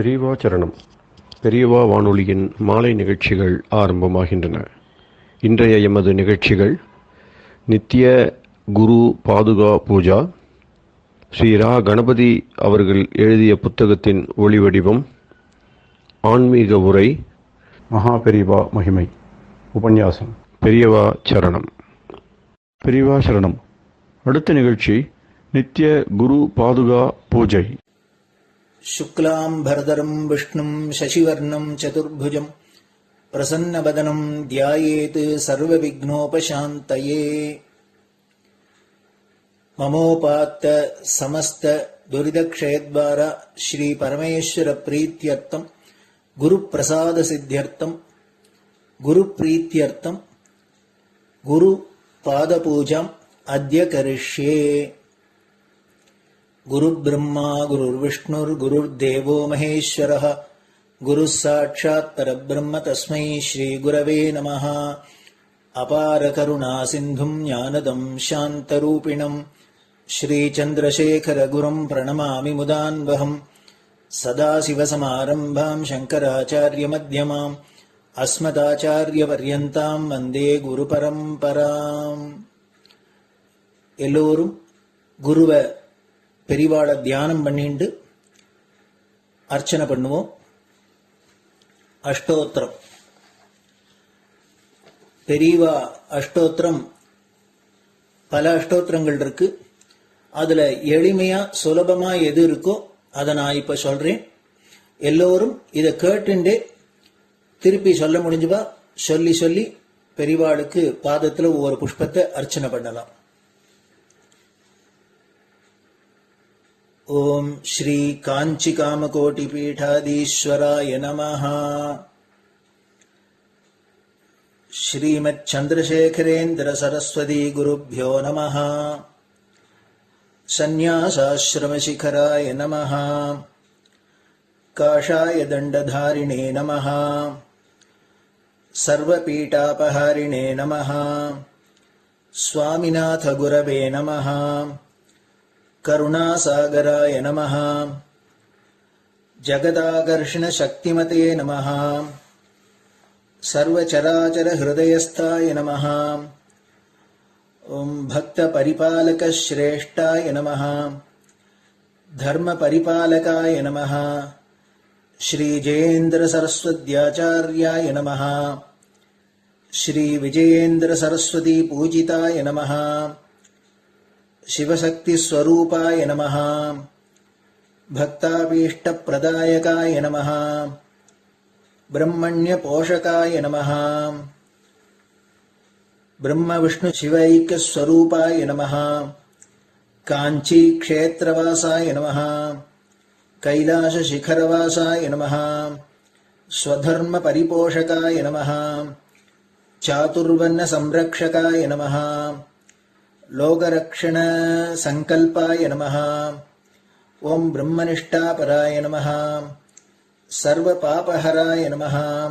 பெரியவா சரணம். பெரியவா வானொலியின் மாலை நிகழ்ச்சிகள் ஆரம்பமாகின்றன. இன்றைய எமது நிகழ்ச்சிகள் நித்திய குரு பாதுகா பூஜா, ஸ்ரீ ரா கணபதி அவர்கள் எழுதிய புத்தகத்தின் ஒளிவடிவம், ஆன்மீக உரை, மகா பெரியவா மகிமை, உபன்யாசம். பெரியவா சரணம். பெரியவா சரணம். அடுத்த நிகழ்ச்சி நித்திய குரு பாதுகா பூஜை. शुक्लां भरदरं विष्णुं शशिवर्णं चतुर्भुजं प्रसन्नवदनं ध्यायेत् सर्वविघ्नोपशान्तये। ममोपात्त समस्त दुरितक्षयद्वारा श्री परमेश्वर प्रीत्यर्थं गुरुप्रसाद सिद्ध्यर्थं गुरुप्रीत्यर्थं गुरुपादपूजाम् अद्य करिष्ये। गुरुर्ब्रह्मा गुरुर्विष्णुर्गुरुर्देवो महेश्वरः गुरुः साक्षात् परब्रह्म तस्मै श्रीगुरवे नमः। अपार करुणासिन्धुं ज्ञानदं शान्तरूपिणं श्रीचन्द्रशेखरगुरुं प्रणमामि मुदान्वहम्। सदाशिवसमारम्भां शङ्कराचार्यमध्यमाम् अस्मदाचार्यपर्यन्तां वन्दे गुरुपरम्पराम्. எல்லோரும் குருவை பெரிவாளை தியானம் பண்ணிண்டு அர்ச்சனை பண்ணுவோம். அஷ்டோத்திரம். பெரியவா அஷ்டோத்திரம் பல அஷ்டோத்திரங்கள் இருக்கு. அதுல எளிமையா சுலபமா எது இருக்கோ அதை நான் இப்ப சொல்றேன். எல்லோரும் இதை கேட்டுண்டே திருப்பி சொல்ல முடிஞ்சுவா சொல்லி சொல்லி பெரிவாளுக்கு பாதத்துல ஒவ்வொரு புஷ்பத்தை அர்ச்சனை பண்ணலாம். ओम श्री कांची कामकोटि पीठाधीश्वराय नमः. श्रीमत् चंद्रशेखरेन्द्र सरस्वती गुरुभ्यो नमः. संन्यासाश्रम शिखराय नमः. काषाय दंडधारिणे नमः. सर्वपीठापहारिणे नमः. स्वामिनाथ गुरवे नमः. करुणासागराय नमः. जगदाकर्षण शक्तिमते नमः. सर्वचराचर हृदयस्थाय नमः. ओम भक्त परिपालक श्रेष्ठाय नमः. धर्म परिपालकाय नमः. श्री जयेन्द्र सरस्वत्याचार्याय नमः. श्री विजयेन्द्र सरस्वती पूजिताय नमः. शिवशक्ति स्वरूपाय नमः. भक्ताभीष्ट प्रदायकाय नमः. ब्रह्मण्य पोषकाय नमः. ब्रह्म विष्णु शिवैक्य स्वरूपाय नमः. कांची क्षेत्रवासाय नमः. कैलाश शिखरवासाय नमः. स्वधर्म परिपोषकाय नमः. चातुर्वर्ण संरक्षकाय नमः. लोकरक्षण संकल्पाय नमः. ओम ब्रह्मनिष्ठापराय नमः. सर्वपापहराय नमः.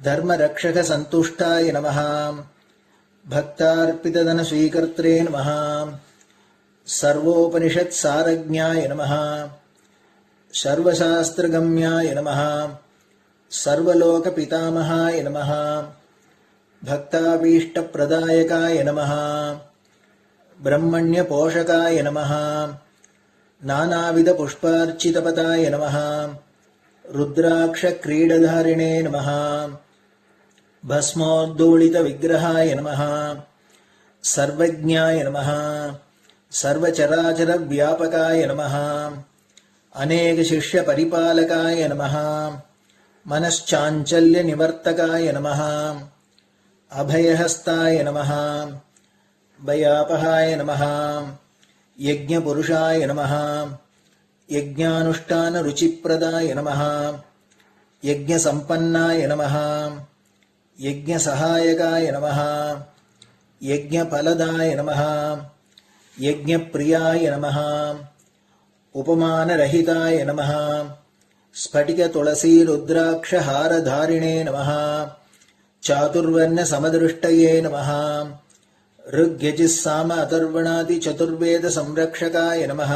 धर्मरक्षक संतुष्टाय नमः. भक्तार्पितधन स्वीकर्त्रे नमः. सर्वोपनिषत् सारज्ञाय नमः. सर्वशास्त्रगम्याय नमः. सर्वलोक पितामहाय नमः. भक्ताभीष्ट प्रदायकाय नमः. ब्रह्मण्य पोषकाय नमः. नानाविध पुष्पार्चितपताय नमः. रुद्राक्ष क्रीडधारिणे नमः. भस्मोद्दोलित विग्रहाय नमः. सर्वज्ञाय नमः. सर्वचराचर व्यापकाय नमः. अनेक शिष्य परिपालकाय नमः. मनश्चाञ्चल्य निवर्तकाय नमः. अभयहस्ताय नमः. भयापहाय नमः. यज्ञपुरुषाय नमः. यज्ञानुष्ठान रुचिप्रदाय नमः. यज्ञसम्पन्नाय नमः. यज्ञसहायकाय नमः. यज्ञफलदाय नमः. यज्ञप्रियाय नमः. उपमानरहिताय नमः. स्फटिक तुलसी रुद्राक्ष हारधारिणे नमः. चातुर्वर्ण समदृष्टये नमः. ऋग्यजुस्साम अथर्वणादि चतुर्वेद संरक्षकाय नमः.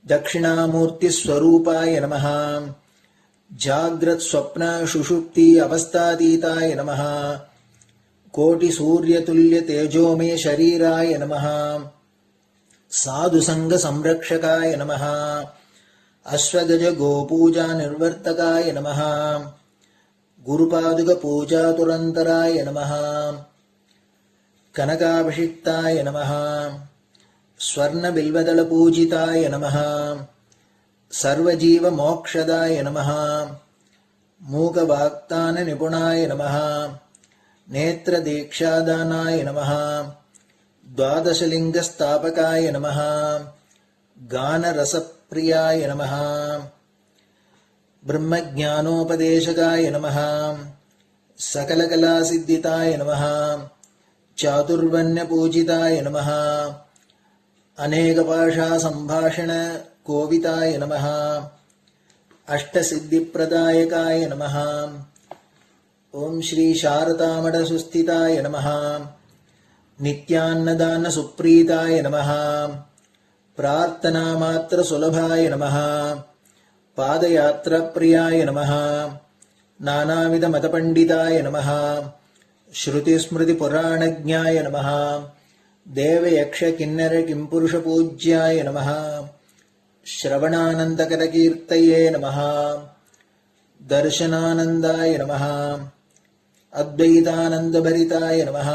दक्षिणामूर्तिस्वरूपाय नमः जाग्रत् स्वप्न सुषुप्ति अवस्थातीताय नमः कोटिसूर्यतुल्यतेजोमय शरीराय नमः साधुसङ्गसंरक्षकाय नमः अश्वगज गोपूजा निर्वर्तकाय नमः गुरुपादुकपूजातुरन्तराय नमः कनकाभिषिक्ताय नमः स्वर्णबिल्वदलपूजिताय नमः सर्वजीवमोक्षदाय नमः मूकवाक्ताननिपुणाय नमः नेत्रदीक्षादानाय नमः द्वादशलिङ्गस्थापकाय नमः गानरसप्रियाय नमः ब्रह्मज्ञानोपदेशकाय नमः सकलकलासिद्धिताय नमः चातुर्वर्ण्यपूजिताय नमः अनेकभाषासम्भाषण कोविताय नमः अष्टसिद्धिप्रदायकाय नमः ओम श्री शारदामठसुस्थिताय नमः नित्यान्नदानसुप्रीताय नमः प्रार्थनामात्रसुलभाय नमः पादयात्राप्रियाय नमः नानाविधमतपण्डिताय नमः श्रुतिस्मृतिपुराणज्ञाय नमः देवयक्षकिन्नरकिंपुरुषपूज्याय नमः श्रवणानन्दकरकीर्तये नमः दर्शनानन्दाय नमः अद्वैतानन्दभरिताय नमः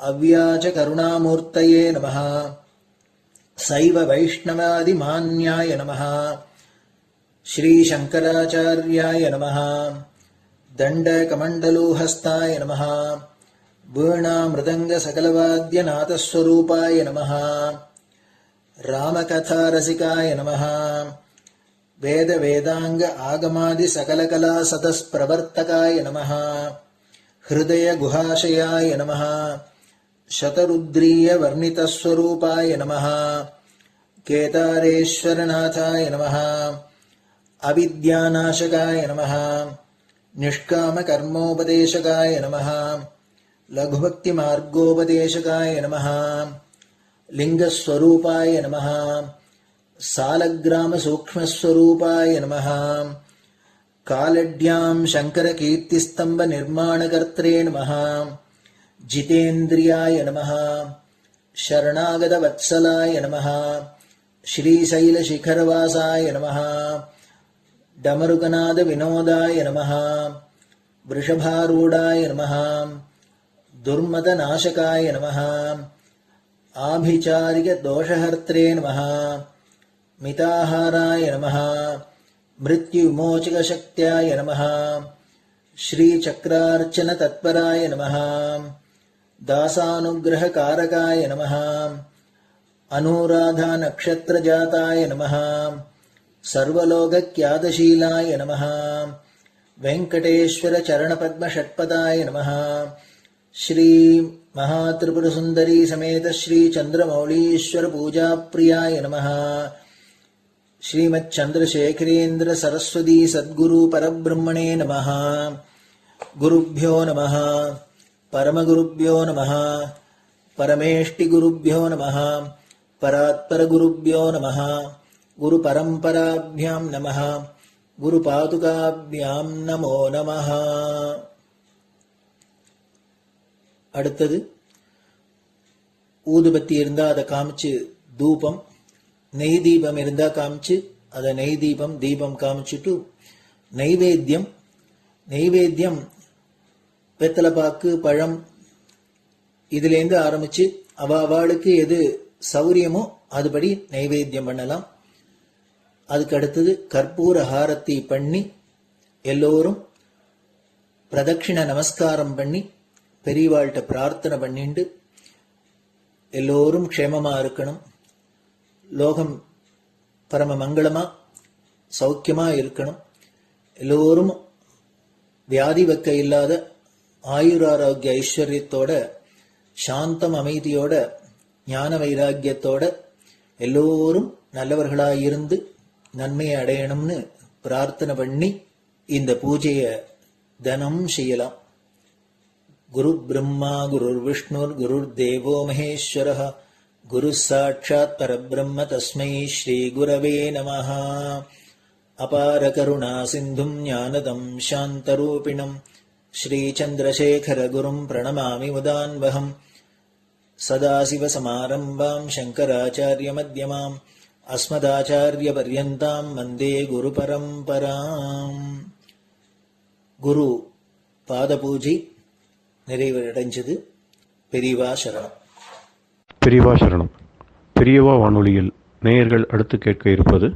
अव्याजकरुणामूर्तये नमः शैव वैष्णवादिमान्याय नमः श्रीशङ्कराचार्याय नमः दण्डकमण्डलोहस्ताय नमः वीणामृदङ्गसकलवाद्यनाथस्वरूपाय नमः रामकथारसिकाय नमः वेदवेदाङ्ग आगमादिसकलकलासतस्प्रवर्तकाय नमः हृदयगुहाशयाय नमः शतरुद्रीयवर्णितस्वरूपाय नमः केदारेश्वरनाथाय नमः अविद्यानाशकाय नमः निष्कामकर्मोपदेशकाय नमः लघुभक्तिमार्गोपदेशकाय नमः लिङ्गस्वरूपाय नमः सालग्रामसूक्ष्मस्वरूपाय नमः कालड्यां शङ्करकीर्तिस्तम्भनिर्माणकर्त्रे नमः जितेन्द्रियाय नमः शरणागतवत्सलाय नमः श्रीशैलशिखरवासाय नमः डमरुकनादविनोदाय नमः वृषभारूढाय नमः दुर्मदनाशकाय नमः आभिचारिकदोषहर्त्रे नमः मिताहाराय नमः मृत्युविमोचकशक्त्याय नमः श्रीचक्रार्चनतत्पराय नमः दासानुग्रहकारकाय नमः अनुराधानक्षत्रजाताय नमः सर्वलोकख्यातशीलाय नमः वेङ्कटेश्वरचरणपद्मषट्पदाय नमः श्री महात्रिपुरसुन्दरी समेत श्री चन्द्रमौलीश्वर पूजाप्रियाय नमः श्रीमच्चन्द्रशेखरेन्द्र सरस्वती सद्गुरु परब्रह्मणे नमः गुरुभ्यो नमः परमगुरुभ्यो नमः परमेष्टिगुरुभ्यो नमः परात्परगुरुभ्यो नमः गुरुपरम्पराभ्यां नमः गुरुपादुकाभ्यां नमो नमः. அடுத்தது ஊதுபத்தி இருந்தா அதை காமிச்சு தூபம், நெய் தீபம் இருந்தா காமிச்சு அதை நெய் தீபம் தீபம் காமிச்சுட்டு நைவேத்தியம் வெத்தலைப்பாக்கு பழம் இதுலேருந்து ஆரம்பிச்சு அவளுக்கு எது சௌரியமோ அதுபடி நைவேத்தியம் பண்ணலாம். அதுக்கு அடுத்தது கற்பூர ஹாரத்தி பண்ணி எல்லோரும் பிரதட்சிண நமஸ்காரம் பண்ணி பெரியவாள்கிட்ட பிரார்த்தனை பண்ணிண்டு எல்லோரும் க்ஷேமமா இருக்கணும், லோகம் பரம மங்களமா சௌக்கியமா இருக்கணும், எல்லோரும் வியாதி வெக்க இல்லாத ஆயுராரோக்கிய ஐஸ்வர்யத்தோட சாந்தம் அமைதியோட ஞான வைராக்கியத்தோட எல்லோரும் நல்லவர்களாயிருந்து நன்மையை அடையணும்னு பிரார்த்தனை பண்ணி இந்த பூஜையை தினம் செய்யலாம். குரு பிரம்மா குருர் விஷ்ணுர் குருர் தேவோ மகேஸ்வரः குரு சாட்சாத் பரபிரம்ம தஸ்மை ஸ்ரீ குரவே நமஹ. அபார கருணா சிந்தும் ஞானதம் சாந்தரூபிணம் ஸ்ரீ சந்திரசேகர குரும் பிரணமாமி முதான்வகம். சதாசிவசமாரம்பாம் சங்கராச்சாரிய மத்யமாம் அஸ்மதாச்சாரிய பர்யந்தாம் வந்தே குரு பரம்பராம். குரு பாத பூஜை நிறைவடைஞ்சது. பெரியவா சரணம். பெரியவா சரணம். பெரியவா வானொலியில் நேயர்கள் அடுத்து கேட்க இருப்பது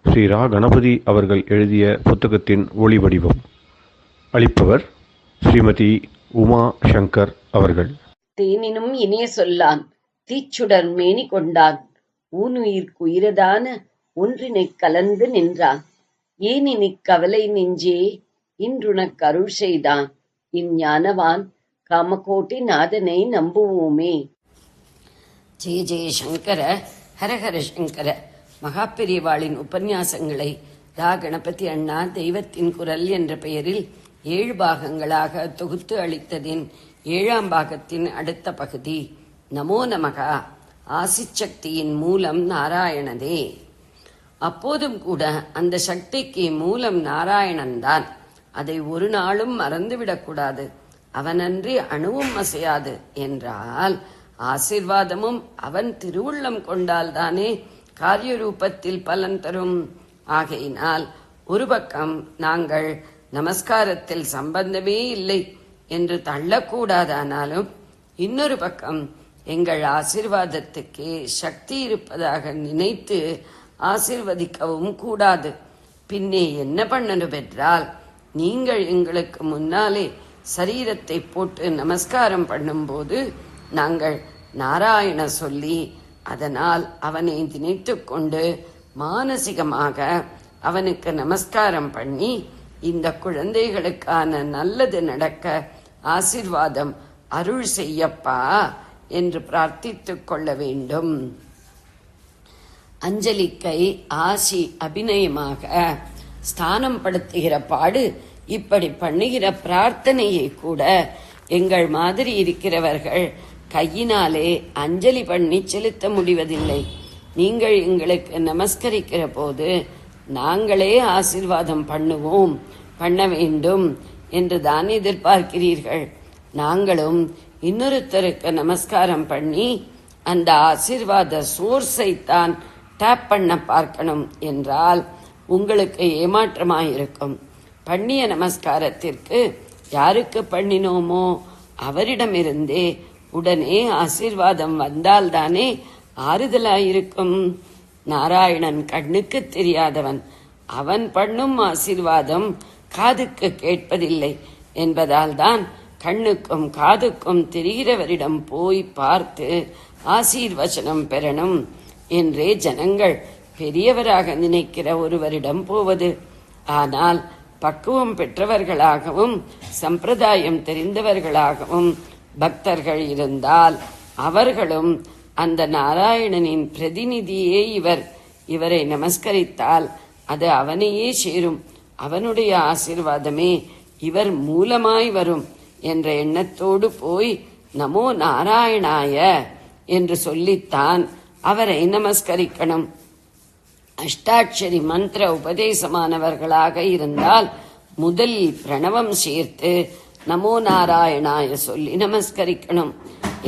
ஸ்ரீ ரா கணபதி அவர்கள் எழுதிய புத்தகத்தின் ஒளி வடிவம். அளிப்பவர் ஸ்ரீமதி உமா சங்கர் அவர்கள். தேனினும் இனிய சொல்லான் தீச்சுடர் மேனி கொண்டான் ஊனுயிர்க்கு உயிரதான ஒன்றினைக் கலந்து நின்றான் ஏனினிக் கவலை நெஞ்சே இன்றுனக் அருள் செய்தான் இஞ்ஞானவான் காமகோட்டி நாதனை நம்புவோமே. ஜெய ஜெய சங்கர, ஹரஹர சங்கர. மகாபெரிவாளின் உபன்யாசங்களை ரா கணபதி அண்ணா தெய்வத்தின் குரல் என்ற பெயரில் 7 பாகங்களாக தொகுத்து அளித்ததின் 7ஆம் பாகத்தின் அடுத்த பகுதி நமோ நமகா. ஆசிச்சக்தியின் மூலம் நாராயணனே. அப்போதும் கூட அந்த சக்திக்கு மூலம் நாராயணன்தான். அதை ஒரு நாளும் மறந்துவிடக்கூடாது. அவனன்றி அணுவும் அசையாது என்றால் ஆசீர்வாதமும் அவன் திருவுள்ளம் கொண்டால்தானே காரிய ரூபத்தில் பலன் தரும். ஆகையினால் ஒரு பக்கம் நாங்கள் நமஸ்காரத்தில் சம்பந்தமே இல்லை என்று தள்ளக்கூடாதானாலும் இன்னொரு பக்கம் எங்கள் ஆசீர்வாதத்துக்கே சக்தி இருப்பதாக நினைத்து ஆசீர்வதிக்கவும் கூடாது. பின்னே என்ன பண்ணணும் என்றால், நீங்கள் எங்களுக்கு முன்னாலே சரீரத்தை போட்டு நமஸ்காரம் பண்ணும்போது நாங்கள் நாராயண சொல்லி அதனால் அவனை நினைத்து கொண்டு மானசிகமாக அவனுக்கு நமஸ்காரம் பண்ணி இந்த குழந்தைகளுக்கான நல்லது நடக்க ஆசீர்வாதம் அருள் செய்யப்பா என்று பிரார்த்தித்துக் கொள்ள வேண்டும். அஞ்சலிக்கை ஆசி அபிநயமாக ஸ்தானம் படுத்துகிற பாடு இப்படி பண்ணுகிற பிரார்த்தனையை கூட எங்கள் மாதிரி இருக்கிறவர்கள் கையினாலே அஞ்சலி பண்ணி செலுத்த முடிவதில்லை. நீங்கள் எங்களுக்கு நமஸ்கரிக்கிற போது நாங்களே ஆசீர்வாதம் பண்ணுவோம், பண்ண வேண்டும் என்று தான் எதிர்பார்க்கிறீர்கள். நாங்களும் இன்னொருத்தருக்கு நமஸ்காரம் பண்ணி அந்த ஆசீர்வாத சோர்ஸை தான் டேப் பண்ண பார்க்கணும் என்றால் உங்களுக்கு ஏமாற்றமாயிருக்கும். பண்ணிய நமஸ்காரத்திற்கு யாருக்கு பண்ணினோமோ அவரிடமிருந்தே உடனே ஆசீர்வாதம் வந்தால்தானே ஆறுதலாயிருக்கும். நாராயணன் கண்ணுக்கு தெரியாதவன். அவன் பண்ணும் ஆசீர்வாதம் காதுக்கு கேட்பதில்லை என்பதால் தான் கண்ணுக்கும் காதுக்கும் தெரிகிறவரிடம் போய் பார்த்து ஆசீர்வசனம் பெறணும் என்றே ஜனங்கள் பெரியவராக நினைக்கிற ஒருவரிடம் போவது. ஆனால் பக்குவம் பெற்றவர்களாகவும் சம்பிரதாயம் தெரிந்தவர்களாகவும் பக்தர்கள் இருந்தால் அவர்களும் அந்த நாராயணனின் பிரதிநிதியே இவரை நமஸ்கரித்தால் அது அவனையே சேரும், அவனுடைய ஆசீர்வாதமே இவர் மூலமாய் வரும் என்ற எண்ணத்தோடு போய் நமோ நாராயணாய என்று சொல்லித்தான் அவரை நமஸ்கரிக்கணும். அஷ்டாட்சரி மந்திர உபதேசமானவர்களாக இருந்தால் முதலில் பிரணவம் சேர்த்து நமோ நாராயணாய சொல்லி நமஸ்கரிக்கணும்.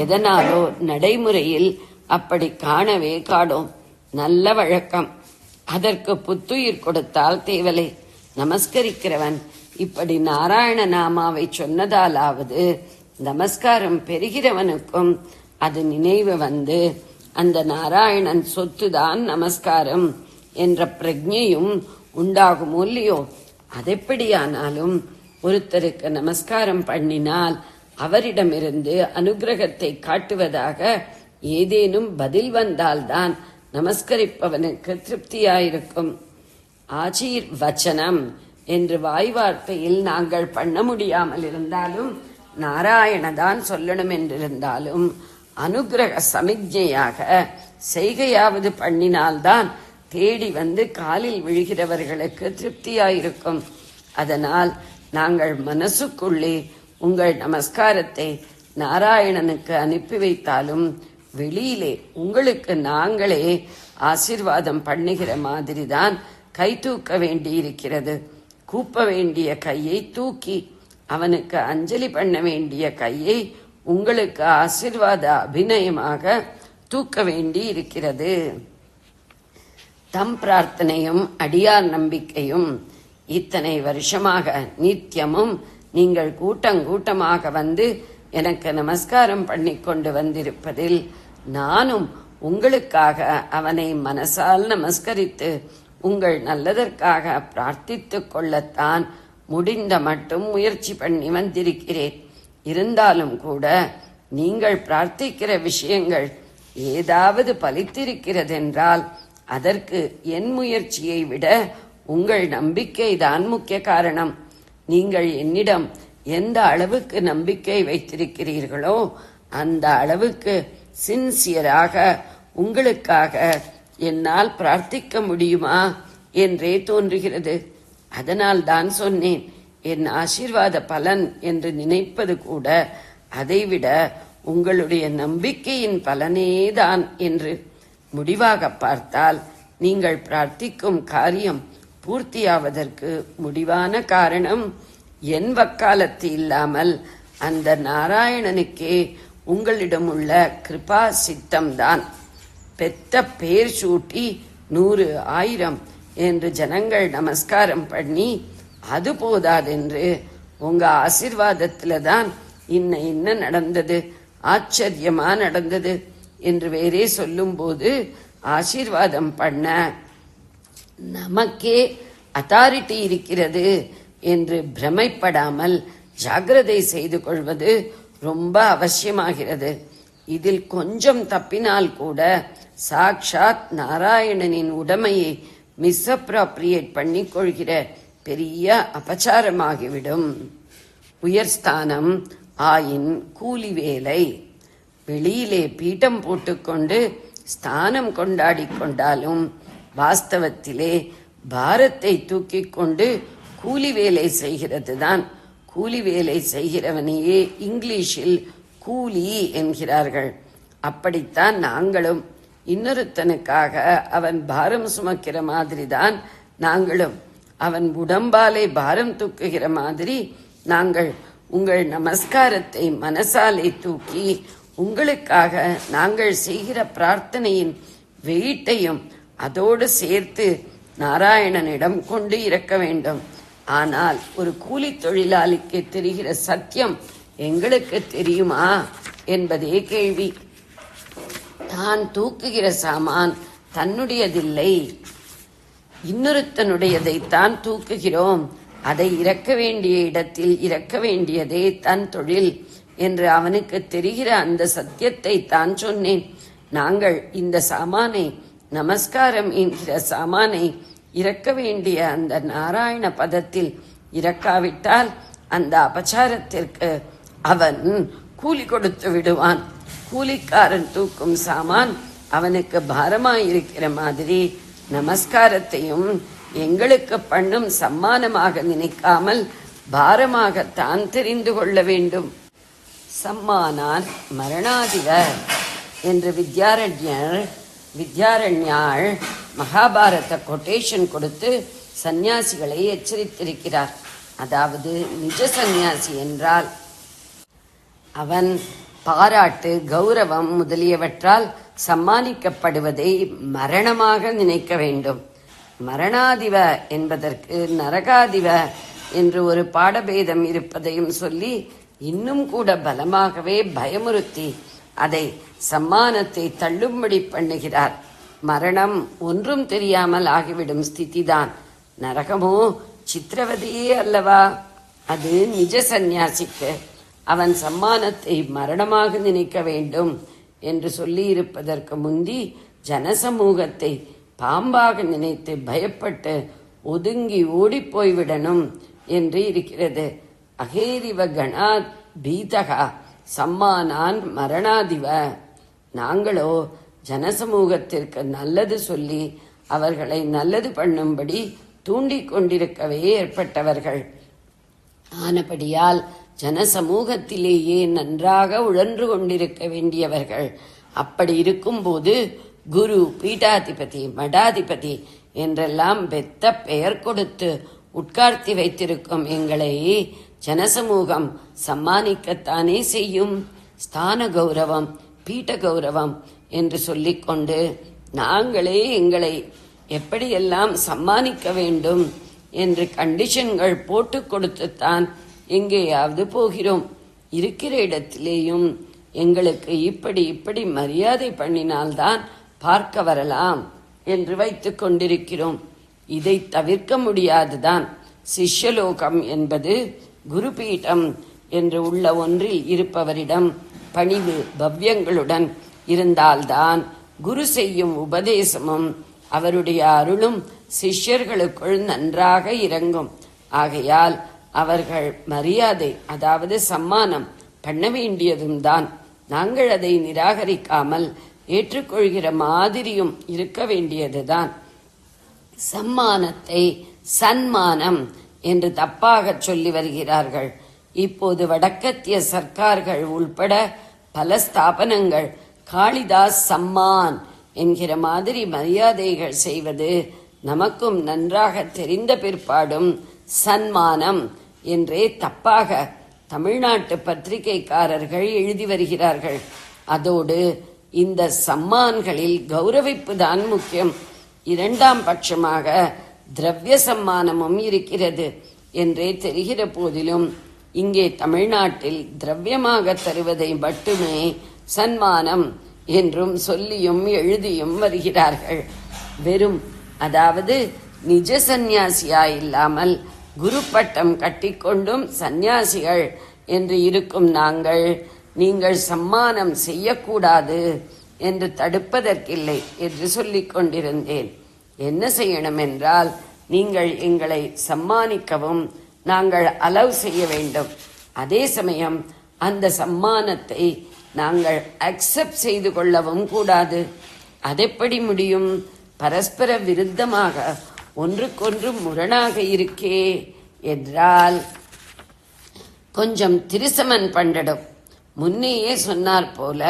எதனாலோ நடைமுறையில் அப்படி காணவே காணோம். நல்ல வழக்கம். அதற்கு புத்துயிர் கொடுத்தால் தேவலை. நமஸ்கரிக்கிறவன் இப்படி நாராயண நாமாவை சொன்னதாலாவது நமஸ்காரம் பெறுகிறவனுக்கும் அது நினைவு வந்து அந்த நாராயணன் சொத்துதான் நமஸ்காரம் என்ற பிரஜையும் உண்டாகுமோ இல்லையோ. அதெப்படியானாலும் ஒருத்தருக்கு நமஸ்காரம் பண்ணினால் அவரிடமிருந்து அனுகிரகத்தை காட்டுவதாக ஏதேனும் பதில் வந்தால்தான் நமஸ்கரிப்பவனுக்கு திருப்தியாயிருக்கும். ஆச்சீர் வச்சனம் என்று வாய் வார்த்தையில் நாங்கள் பண்ண முடியாமல் இருந்தாலும் நாராயணதான் சொல்லணும் என்றிருந்தாலும் அனுகிரக சமிக்ஞையாக செய்கையாவது பண்ணினால்தான் தேடி வந்து காலில் விழுகிறவர்களுக்கு திருப்தியாயிருக்கும். அதனால் நாங்கள் மனசுக்குள்ளே உங்கள் நமஸ்காரத்தை நாராயணனுக்கு அனுப்பி வைத்தாலும் வெளியிலே உங்களுக்கு நாங்களே ஆசீர்வாதம் பண்ணுகிற மாதிரி தான் கை தூக்க வேண்டி இருக்கிறது. கூப்ப வேண்டிய கையை தூக்கி அவனுக்கு அஞ்சலி பண்ண வேண்டிய கையை உங்களுக்கு ஆசீர்வாத அபிநயமாக தூக்க வேண்டி இருக்கிறது. தம் பிரார்த்தனையும் அடியார் நம்பிக்கையும் இத்தனை வருஷமாக நித்தியமும் நீங்கள் கூட்டமாக வந்து எனக்கு நமஸ்காரம் பண்ணி கொண்டு வந்திருப்பதில் நானும் உங்களுக்காக அவனை மனசால் நமஸ்கரித்து உங்கள் நல்லதற்காக பிரார்த்தித்து கொள்ளத்தான் முடிந்த மட்டும் முயற்சி பண்ணி வந்திருக்கிறேன். இருந்தாலும் கூட நீங்கள் பிரார்த்திக்கிற விஷயங்கள் ஏதாவது பலித்திருக்கிறதென்றால் அதற்கு என் முயற்சியை விட உங்கள் நம்பிக்கைதான் முக்கிய காரணம். நீங்கள் என்னிடம் எந்த அளவுக்கு நம்பிக்கை வைத்திருக்கிறீர்களோ அந்த அளவுக்கு சின்சியராக உங்களுக்காக என்னால் பிரார்த்திக்க முடியுமா என்றே தோன்றுகிறது. அதனால் தான் சொன்னேன், என் ஆசீர்வாத பலன் என்று நினைப்பது கூட அதைவிட உங்களுடைய நம்பிக்கையின் பலனேதான் என்று. முடிவாக பார்த்தால் நீங்கள் பிரார்த்திக்கும் காரியம் பூர்த்தியாவதற்கு முடிவான காரணம் என் வக்காலத்து இல்லாமல் அந்த நாராயணனுக்கே உங்களிடம் உள்ள கிருபா சித்தம்தான். பெத்த பேர் சூட்டி 100 1000 என்று ஜனங்கள் நமஸ்காரம் பண்ணி அது போதாதென்று உங்க ஆசீர்வாதத்துல தான் இன்ன நடந்தது, ஆச்சரியமா நடந்தது என்று வேறே சொல்லும் போது ஆசீர்வாதம் பண்ண நமக்கே அத்தாரிட்டி இருக்கிறது என்று பிரமைப்படாமல் ஜாகிரதை செய்து கொள்வது ரொம்ப அவசியமாகிறது. இதில் கொஞ்சம் தப்பினால் கூட சாக்ஷாத் நாராயணனின் உடமையை மிஸ்அப்ராப்ரியேட் பண்ணி கொள்கிற பெரிய அபச்சாரமாகிவிடும். உயர்ஸ்தானம் ஆயின் கூலி வேலை. வெளியிலே பீட்டம் போட்டுக்கொண்டு ஸ்தானம் கொண்டாடி கொண்டாலும் வாஸ்தவத்திலே பாரத்தை தூக்கி கொண்டு கூலி வேலை செய்கிறது தான். கூலி வேலை செய்கிறவனையே இங்கிலீஷில் கூலி என்கிறார்கள். அப்படித்தான் நாங்களும் இன்னொருத்தனுக்காக அவன் பாரம் சுமக்கிற மாதிரி தான் நாங்களும் அவன் உடம்பாலே பாரம் தூக்குகிற மாதிரி நாங்கள் உங்கள் நமஸ்காரத்தை மனசாலே தூக்கி உங்களுக்காக நாங்கள் செய்கிற பிரார்த்தனையின் வெயிட்டையும் அதோடு சேர்த்து நாராயணனிடம் கொண்டு இறக்க வேண்டும். ஆனால் ஒரு கூலி தொழிலாளிக்கு தெரிகிற சத்தியம் எங்களுக்கு தெரியுமா என்பதே கேள்வி. தான் தூக்குகிற சாமான் தன்னுடையதில்லை, இன்னொருத்தனுடையதைத்தான் தூக்குகிறோம். அதை இறக்க வேண்டிய இடத்தில் இறக்க வேண்டியதே தன் தொழில் என்று அவனுக்கு தெரிகிற அந்த சத்தியத்தை தான் சொன்னேன். நாங்கள் இந்த சாமானை, நமஸ்காரம் என்கிற சாமானை இறக்க வேண்டிய அந்த நாராயண பதத்தில் இறக்காவிட்டால் அந்த அபச்சாரத்திற்கு அவன் கூலி கொடுத்து விடுவான். கூலிக்காரன் தூக்கும் சாமான் அவனுக்கு பாரமாயிருக்கிற மாதிரி நமஸ்காரத்தையும் எங்களுக்கு பண்ணும் சம்மானமாக நினைக்காமல் பாரமாகத்தான் தெரிந்து கொள்ள வேண்டும். சம்மானான் மரணாதிவர் என்று வித்யாரண்யாள் மகாபாரத கொட்டேஷன் கொடுத்து சந்நியாசிகளை எச்சரித்திருக்கிறார். அதாவது நிஜ சந்நியாசி என்றால் அவன் பாராட்டு, கௌரவம் முதலியவற்றால் சம்மானிக்கப்படுவதை மரணமாக நினைக்க வேண்டும். மரணாதிவ என்பதற்கு நரகாதிவ என்று ஒரு பாடபேதம் இருப்பதையும் சொல்லி இன்னும் கூட பலமாகவே பயமுறுத்தி அதை சம்மானத்தை தள்ளும்படி பண்ணுகிறார். மரணம் ஒன்றும் தெரியாமல் ஆகிவிடும் ஸ்திதிதான். நரகமோ சித்திரவதையே அல்லவா? அது நிஜ சந்நியாசிக்கு. அவன் சம்மானத்தை மரணமாக நினைக்க வேண்டும் என்று சொல்லி இருப்பதற்கு முந்தி ஜனசமூகத்தை பாம்பாக நினைத்து பயப்பட்டு ஒதுங்கி ஓடிப்போய்விடணும் என்று இருக்கிறது. அகேரிவ கணா பீதகா சம்மானான் மரணாதிவ. நாங்களோ ஜனசமூகத்திற்கு நல்லது சொல்லி அவர்களை நல்லது பண்ணும்படி தூண்டிக் கொண்டிருக்கவே ஏற்பட்டவர்கள். ஆனபடியால் ஜனசமூகத்திலேயே நன்றாக உழன்று கொண்டிருக்க வேண்டியவர்கள். அப்படி இருக்கும்போது குரு, பீட்டாதிபதி, மடாதிபதி என்றெல்லாம் பெத்த பெயர் கொடுத்து உட்கார்த்தி வைத்திருக்கும் எங்களை ஜனசமூகம் சம்மானிக்கத்தானே செய்யும். ஸ்தான கௌரவம், பீட்ட கௌரவம் என்று சொல்லிக்கொண்டு நாங்களே எங்களை எப்படியெல்லாம் சம்மானிக்க வேண்டும் என்று கண்டிஷன்கள் போட்டு கொடுத்துத்தான் எங்கேயாவது போகிறோம். இருக்கிற இடத்திலேயும் எங்களுக்கு இப்படி இப்படி மரியாதை பண்ணினால்தான் பார்க்க வரலாம் என்று வைத்துக் கொண்டிருக்கிறோம். இதை தவிர்க்க முடியாதுதான். சிஷ்யலோகம் என்பது குருபீட்டம் என்று உள்ள ஒன்றில் இருப்பவரிடம் பணிவு பவ்யங்களுடன் இருந்தால்தான் குரு செய்யும் உபதேசமும் அவருடைய அருளும் சிஷ்யர்களுக்குள் நன்றாக இறங்கும். ஆகையால் அவர்கள் மரியாதை, அதாவது சம்மானம் பண்ண வேண்டியதும் தான். நாங்கள் அதை நிராகரிக்காமல் ஏற்றுக்கொள்கிற மாதிரியும் இருக்க வேண்டியதுதான். சம்மானத்தை சன்மானம் என்று தப்பாக சொல்லி வருகிறார்கள். இப்போது வடக்கத்திய சர்க்கார்கள் உள்பட பல ஸ்தாபனங்கள் காளிதாஸ் சம்மான் என்கிற மாதிரி மரியாதைகள் செய்வது நமக்கும் நன்றாக தெரிந்த பிற்பாடும் சன்மானம் என்றே தப்பாக தமிழ்நாட்டு பத்திரிகைக்காரர்கள் எழுதி வருகிறார்கள். அதோடு இந்த சம்மான்களில் கௌரவிப்பு தான் முக்கியம். இரண்டாம் பட்சமாக திரவிய சம்மானமும் இருக்கிறது என்றே தெரிகிற போதிலும் இங்கே தமிழ்நாட்டில் திரவியமாக தருவதை மட்டுமே சன்மானம் என்றும் சொல்லியும் எழுதியும் வருகிறார்கள். வெறும், அதாவது நிஜ சந்நியாசியா இல்லாமல் குரு பட்டம் கட்டிக்கொண்டும் சந்நியாசிகள் என்று இருக்கும் நாங்கள், நீங்கள் சம்மானம் செய்யக்கூடாது என்று தடுப்பதற்கில்லை என்று சொல்லிக் கொண்டிருந்தேன். என்ன செய்யணும் என்றால், நீங்கள் எங்களை சம்மானிக்கவும் நாங்கள் அலவ் செய்ய வேண்டும். அதே சமயம் அந்த சம்மானத்தை நாங்கள் அக்செப்ட் செய்து கொள்ளவும் கூடாது. அதெப்படி முடியும்? பரஸ்பர விருத்தமாக ஒன்றுக்கொன்று முரணாக இருக்கே என்றால் கொஞ்சம் திருசமன் பண்ணடும். முன்னையே சொன்னார் போல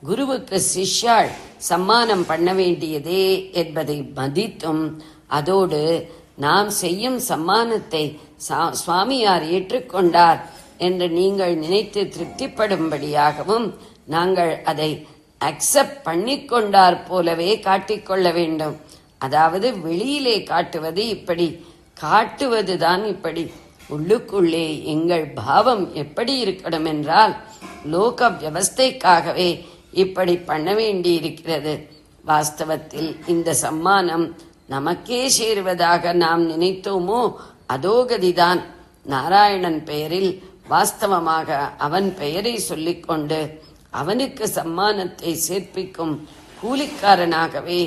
குருவுக்கு சிஷ்யாள் சம்மானம் பண்ண வேண்டியதே என்பதை மதித்தும், அதோடு நாம் செய்யும் சம்மானத்தை சுவாமியார் ஏற்றுக்கொண்டார் என்று நீங்கள் நினைத்து திருப்திப்படும்படியாகவும் நாங்கள் அதை அக்செப்ட் பண்ணிக்கொண்டார் போலவே காட்டிக்கொள்ள வேண்டும். அதாவது வெளியிலே காட்டுவது இப்படி, காட்டுவதுதான் இப்படி. உள்ளுக்குள்ளே எங்கள் பாவம் எப்படி இருக்கணும் என்றால், லோக வியவஸ்தைக்காகவே இப்படி பண்ண வேண்டியிருக்கிறது. வாஸ்தவத்தில் இந்த சம்மானம் நமக்கே சேருவதாக நாம் நினைத்தோமோ அதோ கதிதான். நாராயணன் பெயரில் வாஸ்தவமாக அவன் பெயரை சொல்லிக்கொண்டு அவனுக்கு சம்மானத்தை சேர்ப்பிக்கும் கூலிக்காரனாகவே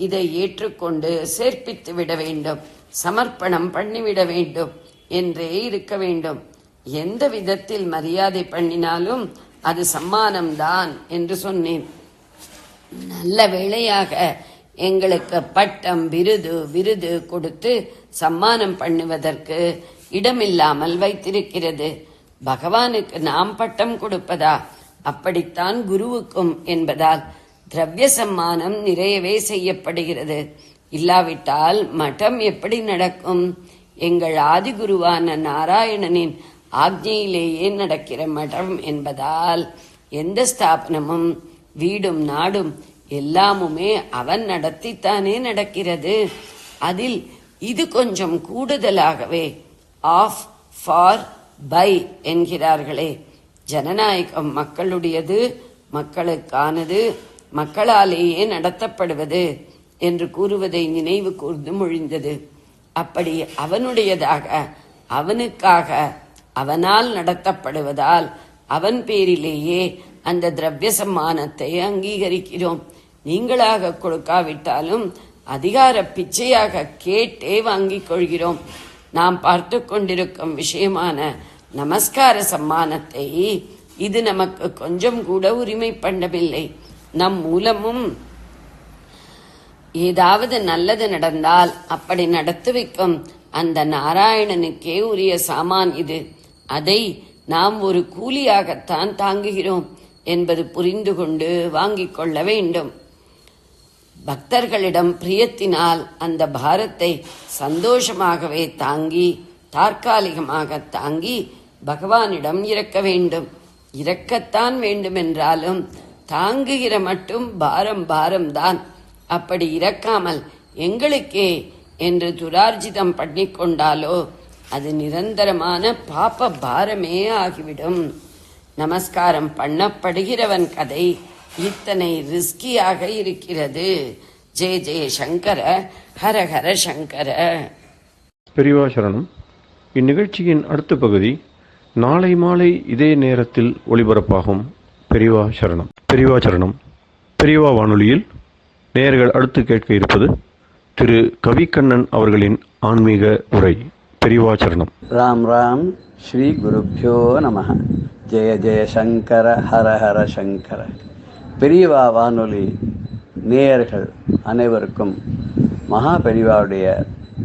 இதை ஏற்றுக்கொண்டு சேர்ப்பித்து விட வேண்டும், சமர்ப்பணம் பண்ணிவிட வேண்டும் என்றே இருக்க வேண்டும். எந்த விதத்தில் மரியாதை பண்ணினாலும் அது சம்மானம்தான் என்று சொன்னேன். நல்ல வேளையாக எங்களுக்கு பட்டம் விருது கொடுத்து சம்மானம் பண்ணுவதற்கு இடமில்லாமல் வைத்திருக்கிறது. பகவானுக்கு நாம் பட்டம் கொடுப்பதா? அப்படித்தான் குருவுக்கும் என்பதால் திரவிய சம்மானம் நிறையவே செய்யப்படுகிறது. இல்லாவிட்டால் மடம் எப்படி நடக்கும்? எங்கள் ஆதிகுருவான நாராயணனின் ஆக்ஞையிலேயே நடக்கிற மடம் என்பதால் எந்த ஸ்தாபனமும் வீடும் நாடும் எல்லாமுமே அவன் நடத்தித்தானே நடக்கிறது. அதில் இது கொஞ்சம் கூடுதலாகவே ஆஃப், ஃபார், பை என்கிறார்களே. ஜனநாயகம் மக்களுடையது, மக்களுக்கானது, மக்களாலேயே நடத்தப்படுவது என்று கூறுவதை நினைவு கூர்ந்து மொழிந்தது. அப்படி அவனுடையதாக, அவனுக்காக, அவனால் நடத்தப்படுவதால் அவன் பேரிலேயே அந்த திரவிய சம்மானத்தை அங்கீகரிக்கிறோம். நீங்களாக கொடுக்காவிட்டாலும் அதிகார பிச்சையாக கேட்டே வாங்கிக் கொள்கிறோம். நாம் பார்த்து கொண்டிருக்கும் விஷயமான நமஸ்கார சம்மானத்தை இது நமக்கு கொஞ்சம் கூட உரிமை பண்ணவில்லை. நம் மூலமும் ஏதாவது நல்லது நடந்தால் அப்படி நடத்தி வைக்கும் அந்த நாராயணனுக்கே உரிய சாமான் இது. அதை நாம் ஒரு கூலியாகத்தான் தாங்குகிறோம். என்பது புரிந்து கொண்டு வாங்கிக் கொள்ள வேண்டும். பக்தர்களிடம் பிரியத்தினால் அந்த பாரத்தை சந்தோஷமாகவே தாங்கி, தற்காலிகமாக தாங்கி பகவானிடம் இறக்க வேண்டும். இறக்கத்தான் வேண்டுமென்றாலும் தாங்குகிற மட்டும் பாரம்தான். அப்படி இறக்காமல் எங்களுக்கே என்று துரார்ஜிதம் பண்ணிக்கொண்டாலோ அது நிரந்தரமான பாப பாரமே ஆகிவிடும். நமஸ்காரம் பண்ணப்படுகிறவன் கதை இத்தனை ரிஸ்கியாக இருக்கிறது. ஜெய ஜெய சங்கர, ஹர ஹர சங்கர. பெரியவா சரணம். இந்நிகழ்ச்சியின் அடுத்த பகுதி நாளை மாலை இதே நேரத்தில் ஒளிபரப்பாகும். பெரியவா சரணம். பெரியவா சரணம். பெரியவா வானொலியில் நேயர்கள் அடுத்து கேட்க இருப்பது திரு கவிக்கண்ணன் அவர்களின் ஆன்மீக உரை. பெரியவா சரணம். ராம் ராம். ஸ்ரீ குருப்யோ நமஹ. ஜெய ஜெய சங்கர, ஹர ஹர சங்கர. பெரியவா வானொலி நேயர்கள் அனைவருக்கும், மகா பெரியவாவுடைய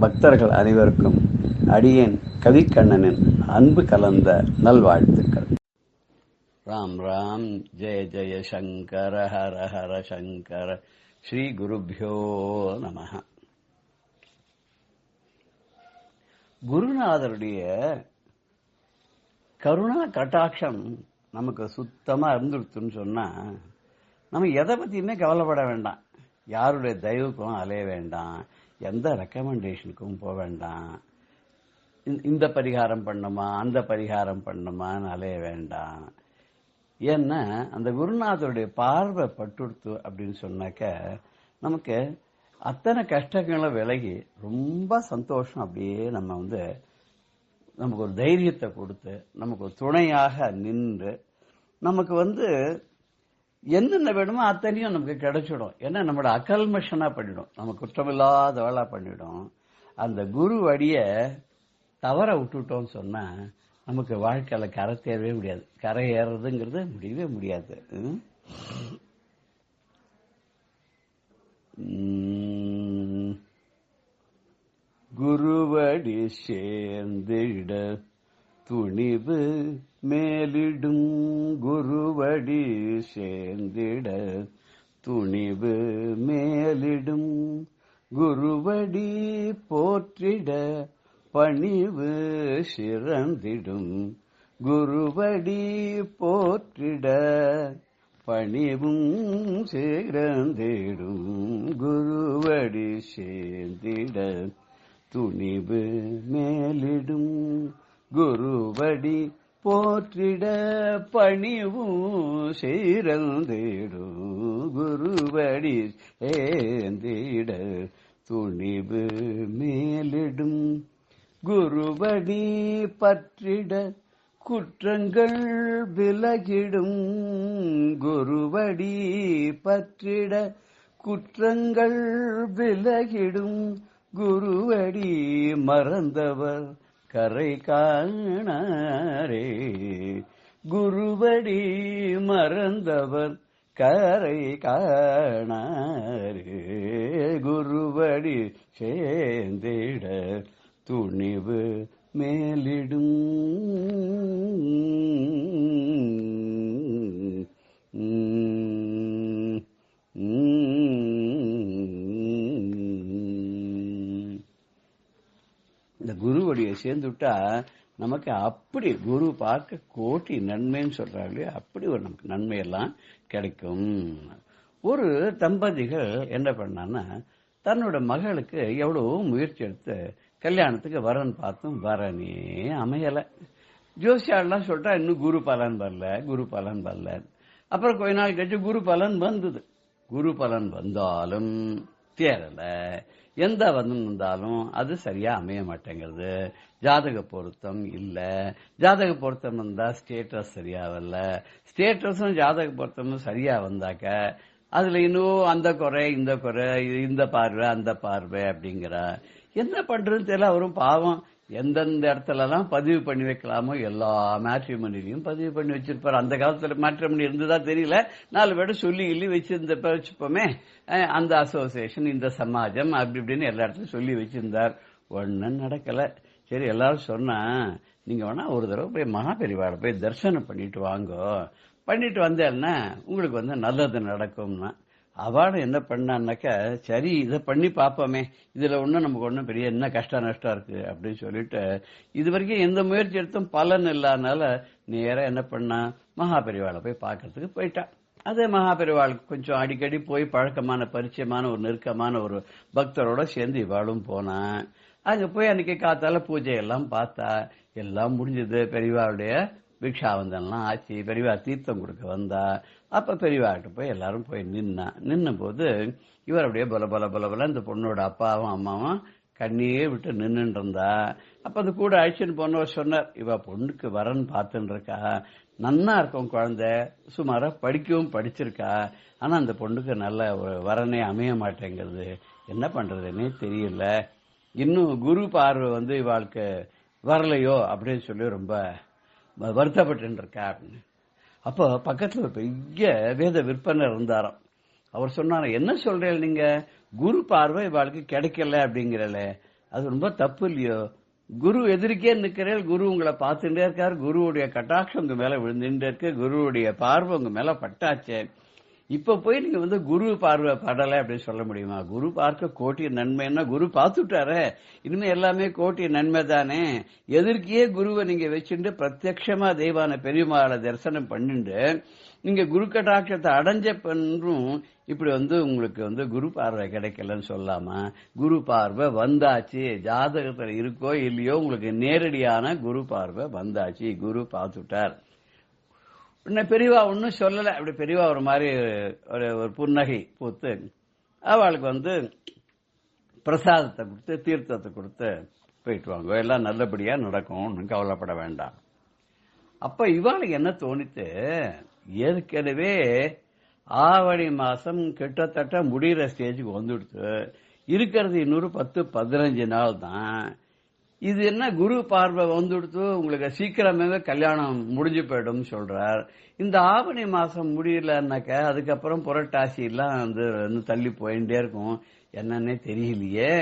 பக்தர்கள் அனைவருக்கும் அடியேன் கவிக்கண்ணனின் அன்பு கலந்த நல்வாழ்த்துக்கள். ராம் ராம். ஜெய ஜெய சங்கர, ஹர ஹர சங்கர. ஸ்ரீ குருப்யோ நமஹ. குருநாதருடைய கருணா கட்டாட்சம் நமக்கு சுத்தமா இருந்துடுத்துன்னு சொன்னா நம்ம எதை பத்தியுமே கவலைப்பட வேண்டாம். யாருடைய தயவுக்கும் அலைய வேண்டாம், எந்த ரெக்கமெண்டேஷனுக்கும் போக வேண்டாம். இந்த பரிகாரம் பண்ணுமா அந்த பரிகாரம் பண்ணுமான்னு அலைய வேண்டாம். ஏன்னா அந்த குருநாதருடைய பார்வை பட்டுடுத்து அப்படின்னு சொன்னாக்க நமக்கு அத்தனை கஷ்டங்களும் விலகி ரொம்ப சந்தோஷம். அப்படியே நம்ம நமக்கு ஒரு தைரியத்தை கொடுத்து, நமக்கு ஒரு துணையாக நின்று, நமக்கு என்னென்ன வேணுமோ அத்தனையும் நமக்கு கிடைச்சிடும். ஏன்னா நம்மளோட அகல்மஷனா பண்ணிடும், நம்ம குற்றமில்லாத வேலை பண்ணிடும். அந்த குரு வழிய தவற விட்டுட்டோம்னு சொன்னா நமக்கு வாழ்க்கையில கரை தேரவே முடியாது. கரை ஏறதுங்கிறது முடியவே முடியாது. குருவடி சேர்ந்திட துணிவு மேலிடும், குருவடி சேர்ந்திட துணிவு மேலிடும், குருவடி போற்றிட பணிவு சிறந்திடும், குருவடி போற்றிட பணிவும் சிறந்திடும், குருவடி சேர்ந்திட துணிவு மேலிடும், குருவடி போற்றிட பணிவும் சிறந்திடும், குருவடி சேர்ந்திட துணிவு மேலிடும், குருவடி பற்றிட குற்றங்கள் விலகிடும், குருவடி பற்றிட குற்றங்கள் விலகிடும், குருவடி மறந்தவர் கரை காணாரே, குருவடி மறந்தவர் கரை காணாரே, குருவடி சேர்ந்திட துணிவு மேலிடும். இந்த குருவடியை சேர்ந்துட்டா நமக்கு அப்படி குரு பார்க்க கோட்டி நன்மைன்னு சொல்றாங்களே, அப்படி ஒரு நமக்கு நன்மையெல்லாம் கிடைக்கும். ஒரு தம்பதிகள் என்ன பண்ணான்னா, தன்னோட மகளுக்கு எவ்வளவோ முயற்சி எடுத்து கல்யாணத்துக்கு வரன் பார்த்தும் வரனே அமையல. ஜோசியாலாம் சொல்லிட்டா இன்னும் குரு பலன் வரல, குரு பலன் வரல. அப்புறம் கொஞ்ச நாள் கழிச்சு குரு பலன் வந்தது. குரு பலன் வந்தாலும் தேரல, எந்த வந்தாலும் அது சரியா அமைய மாட்டேங்கிறது. ஜாதக பொருத்தம் இல்ல, ஜாதக பொருத்தம் வந்தா ஸ்டேட்டஸ் சரியா வரல, ஸ்டேட்டஸும் ஜாதக பொருத்தமும் சரியா வந்தாக்க அதுல இன்னும் அந்த குறை இந்த குறை, இந்த பார்வை அந்த பார்வை அப்படிங்கிற என்ன பண்றதுன்னு தெரியல. அவரும் பாவம் எந்தெந்த இடத்துல எல்லாம் பதிவு பண்ணி வைக்கலாமோ எல்லா மேட்ரிமோனிலையும் பதிவு பண்ணி வச்சிருப்பாரு. அந்த காலத்துல மேட்ரிமோனி இருந்ததா தெரியல, 4 பேரை சொல்லி வச்சிருப்போமே, அந்த அசோசியேஷன் இந்த சமாஜம் அப்படி இப்படின்னு எல்லா இடத்துலயும் சொல்லி வச்சிருந்தார். ஒன்னும் நடக்கல. சரி, எல்லாரும் சொன்னா நீங்க வேணா ஒரு தடவை போய் மகா பெரிவாளை போய் தரிசனம் பண்ணிட்டு வாங்கோ, பண்ணிட்டு வந்தேன்னா உங்களுக்கு வந்து நல்லது நடக்கும்னா அவளும் என்ன பண்ணான்னாக்கா, சரி இதை பண்ணி பார்ப்போமே, இதுல ஒன்றும் நமக்கு ஒன்றும் பெரிய என்ன கஷ்டம் நஷ்டம் இருக்கு அப்படின்னு சொல்லிட்டு இது வரைக்கும் எந்த முயற்சி எடுத்தும் பலன் இல்லாதனால நேரா என்ன பண்ணா, மகாபெரிவாளை போய் பார்க்கறதுக்கு போயிட்டான். அதே மகாபெரிவாளுக்கு கொஞ்சம் அடிக்கடி போய் பழக்கமான பரிச்சயமான ஒரு நெருக்கமான ஒரு பக்தரோட சேர்ந்து இவாளும் போனா. அங்க போய் அன்னைக்கு காத்தால பூஜை எல்லாம் பார்த்தா, எல்லாம் முடிஞ்சது. பெரியவாளுடைய பிக்ஷாவந்தன்லாம் ஆச்சு. பெரியவா தீர்த்தம் கொடுக்க வந்தா. அப்ப பெரியவாட்ட போய் எல்லாரும் போய் நின்ன போது இவர் அப்படியே பல பல பல பல இந்த பொண்ணோட அப்பாவும் அம்மாவும் கண்ணியே விட்டு நின்னுட்டு இருந்தா. அப்ப அது கூட அழிச்சுன்னு போனவர் சொன்னார், இவ பொண்ணுக்கு வரன் பார்த்துன்னு இருக்கா, நன்னா இருக்கும் குழந்தை, சுமாரா படிக்கவும் படிச்சிருக்கா, ஆனா அந்த பொண்ணுக்கு நல்ல வரனே அமைய மாட்டேங்கிறது, என்ன பண்றதுன்னே தெரியல, இன்னும் குரு பார்வை வந்து இவாளுக்கு வரலையோ அப்படின்னு சொல்லி ரொம்ப வருத்தப்பட்டு இருக்கா அப்படின்னு. அப்போ பக்கத்துல ஒரு பெரிய வேத விற்பனர் இருந்தாராம். அவர் சொன்னார, என்ன சொல்றீங்க நீங்க, குரு பார்வை இவாளுக்கு கிடைக்கல அப்படிங்கிறல, அது ரொம்ப தப்பு இல்லையோ, குரு எதிர்க்கே நிக்கிறேன், குரு உங்களை பார்த்துட்டே இருக்காரு, குருவுடைய கட்டாட்சம் உங்க மேல விழுந்துட்டே இருக்கு, குருவுடைய பார்வை உங்க மேல பட்டாச்சே, இப்ப போய் நீங்க வந்து குரு பார்வை படலை அப்படின்னு சொல்ல முடியுமா? குரு பார்க்க கோட்டி நன்மைன்னா குரு பார்த்துட்டாரு, இனிமே எல்லாமே கோட்டி நன்மை தானே. எதிர்க்கே குருவை நீங்க வச்சுட்டு பிரத்யட்சமா தெய்வான பெரியமாளை தரிசனம் பண்ணிட்டு நீங்க குரு கட்டாட்சத்தை அடைஞ்ச பண்றும் இப்படி வந்து உங்களுக்கு வந்து குரு பார்வை கிடைக்கலன்னு சொல்லாமா? குரு பார்வை வந்தாச்சு, ஜாதகத்துல இருக்கோ இல்லையோ உங்களுக்கு நேரடியான குரு பார்வை வந்தாச்சு, குரு பார்த்துட்டார். உன்னை பெரியவா ஒன்னும் சொல்லல. அப்படி பெரியவா ஒரு மாதிரி ஒரு புன்னகை பூத்து அவளுக்கு வந்து பிரசாதத்தை கொடுத்து தீர்த்தத்தை கொடுத்து போயிட்டு வாங்க, எல்லாம் நல்லபடியா நடக்கும், கவலைப்பட வேண்டாம். அப்ப இவாளுக்கு என்ன தோணித்து, ஏற்கனவே ஆவணி மாசம் கிட்டத்தட்ட முடிகிற ஸ்டேஜுக்கு வந்துடுத்து, இருக்கிறது இன்னொரு 10-15 நாள் தான். இது என்ன குரு பார்வை வந்துடுத்து, உங்களுக்கு சீக்கிரமே கல்யாணம் முடிஞ்சு போயிடும் சொல்றார். இந்த ஆவணி மாசம் முடியலன்னாக்க அதுக்கப்புறம் புரட்டாசி எல்லாம் வந்து தள்ளி போயிட்டே இருக்கும், என்னன்னே தெரியலையே.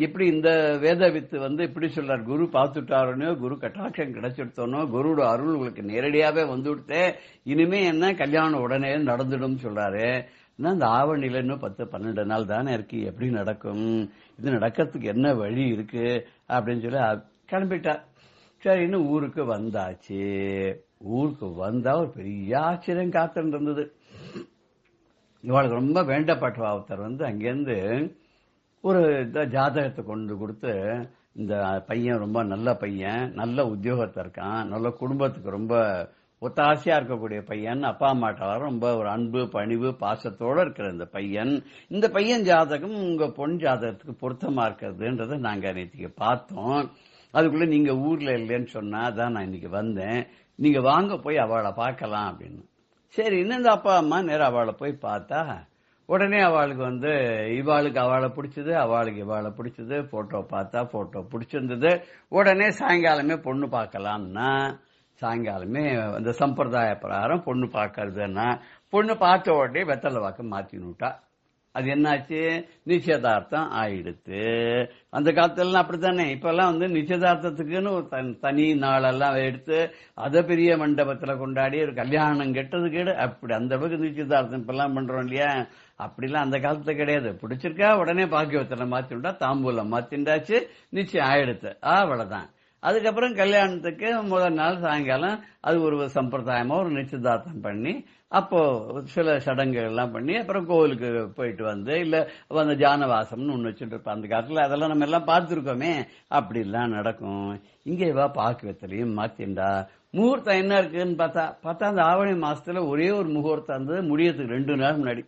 இப்படி இந்த வேத வித்து வந்து இப்படி சொல்றார், குரு பார்த்துட்டாரனோ, குரு கட்டாட்சம் கிடைச்சிடுத்தோனோ, குருவோட அருள் உங்களுக்கு நேரடியாவே வந்து விடுத்தே, இனிமே என்ன கல்யாணம் உடனே நடந்துடும் சொல்றாரு. இந்த ஆவணியில இன்னும் 10-12 நாள் தானே இருக்கு, எப்படி நடக்கும், இது நடக்கிறதுக்கு என்ன வழி இருக்கு அப்படின்னு சொல்லி கிளம்பிட்டார். சரின்னு ஊருக்கு வந்தாச்சு. ஊருக்கு வந்தா ஒரு பெரிய ஆச்சரியம் காத்துட்டு இருந்தது. இவளுக்கு ரொம்ப வேண்டப்பட்ட ஒருத்தர் வந்து அங்கேருந்து ஒரு ஜாதகத்தை கொண்டு கொடுத்து, இந்த பையன் ரொம்ப நல்ல பையன், நல்ல உத்தியோகத்தை இருக்கான், நல்ல குடும்பத்துக்கு ரொம்ப ஒத்தாசையா இருக்கக்கூடிய பையன், அப்பா அம்மாட்ட ரொம்ப ஒரு அன்பு பணிவு பாசத்தோட இருக்கிற இந்த பையன் ஜாதகம் உங்க பொன் ஜாதகத்துக்கு பொருத்தமா இருக்கிறதுன்றத நாங்க நேற்றுக்கு பார்த்தோம். அதுக்குள்ள நீங்க ஊர்ல இல்லைன்னு சொன்னா தான் நான் இன்னைக்கு வந்தேன், நீங்க வாங்க போய் அவளை பார்க்கலாம் அப்படின்னு. சரி, இன்னும் இந்த அப்பா அம்மா நேரம் அவளை போய் பார்த்தா உடனே அவளுக்கு வந்து இவாளுக்கு அவளை பிடிச்சது, அவளுக்கு இவாளை பிடிச்சது, போட்டோ பார்த்தா போட்டோ பிடிச்சிருந்தது. உடனே சாயங்காலமே பொண்ணு பார்க்கலாம்னா சாயங்காலமே அந்த சம்பிரதாய பிரகாரம் பொண்ணு பார்க்கறதுன்னா பொண்ணு பார்த்த உடனே வெத்தலை வாக்கு மாத்தினுட்டா. அது என்னாச்சு, நிச்சயதார்த்தம் ஆயிடுத்து. அந்த காலத்துல அப்படித்தானே, இப்ப எல்லாம் வந்து நிச்சயதார்த்தத்துக்குன்னு ஒரு தனி நாளெல்லாம் எடுத்து அதை பெரிய மண்டபத்துல கொண்டாடி ஒரு கல்யாணம் கெட்டது கேடு, அப்படி அந்த அளவுக்கு நிச்சயதார்த்தம் இப்ப எல்லாம் பண்றோம் இல்லையா, அப்படிலாம் அந்த காலத்துல கிடையாது. பிடிச்சிருக்கா உடனே பாக்கியவத்தனை மாத்தினுட்டா, தாம்பூலம் மாத்திண்டாச்சு, நிச்சயம் ஆயிடுத்து, அவ்வளவுதான். அதுக்கப்புறம் கல்யாணத்துக்கு முதல் நாள் சாயங்காலம் அது ஒரு சம்பிரதாயமா ஒரு நிச்சயதார்த்தம் பண்ணி, அப்போ சில சடங்குகள் எல்லாம் பண்ணி அப்புறம் கோவிலுக்கு போயிட்டு வந்து, இல்ல அந்த ஜானவாசம்னு ஒண்ணு வச்சுட்டு இருப்போம் அந்த காலத்துல, அதெல்லாம் நம்ம எல்லாம் பார்த்துருக்கோமே, அப்படி எல்லாம் நடக்கும். இங்கே வா பாக்குவத்திலையும் மாத்திண்டா. முகூர்த்தம் என்ன இருக்குன்னு பார்த்தா அந்த ஆவணி மாசத்துல ஒரே ஒரு முகூர்த்தம் இருந்தது, முடியறதுக்கு 2 நாள் முன்னாடி.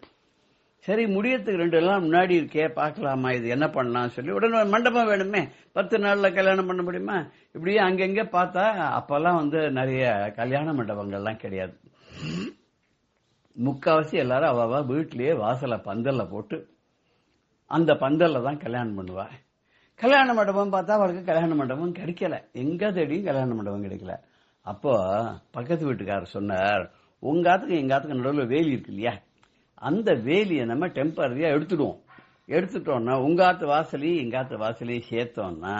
சரி, முடியறதுக்கு 2 நாள் முன்னாடி இருக்கே, பார்க்கலாமா, இது என்ன பண்ணலாம் சொல்லி உடனே மண்டபம் வேணுமே, 10 நாள்ல கல்யாணம் பண்ண முடியுமா, இப்படியே அங்கங்க பார்த்தா அப்பெல்லாம் வந்து நிறைய கல்யாண மண்டபங்கள்லாம் கிடையாது. முக்காவாசி எல்லாரும் அவ வீட்டிலேயே வாசல பந்தல்ல போட்டு அந்த பந்தல்ல தான் கல்யாணம் பண்ணுவா. கல்யாண மண்டபம் பார்த்தா அவளுக்கு கல்யாண மண்டபம் கிடைக்கல, எங்க தேடியும் கல்யாண மண்டபம் கிடைக்கல. அப்போ பக்கத்து வீட்டுக்காரர் சொன்னார், உங்க ஆத்துக்கு எங்க ஆத்துக்கு நடுவில் வேலி இருக்கு இல்லையா, அந்த வேலியை நம்ம டெம்பரரியா எடுத்துட்டோம்னா உங்க ஆத்து வாசலையும் எங்க ஆத்து வாசலையும் சேர்த்தோம்னா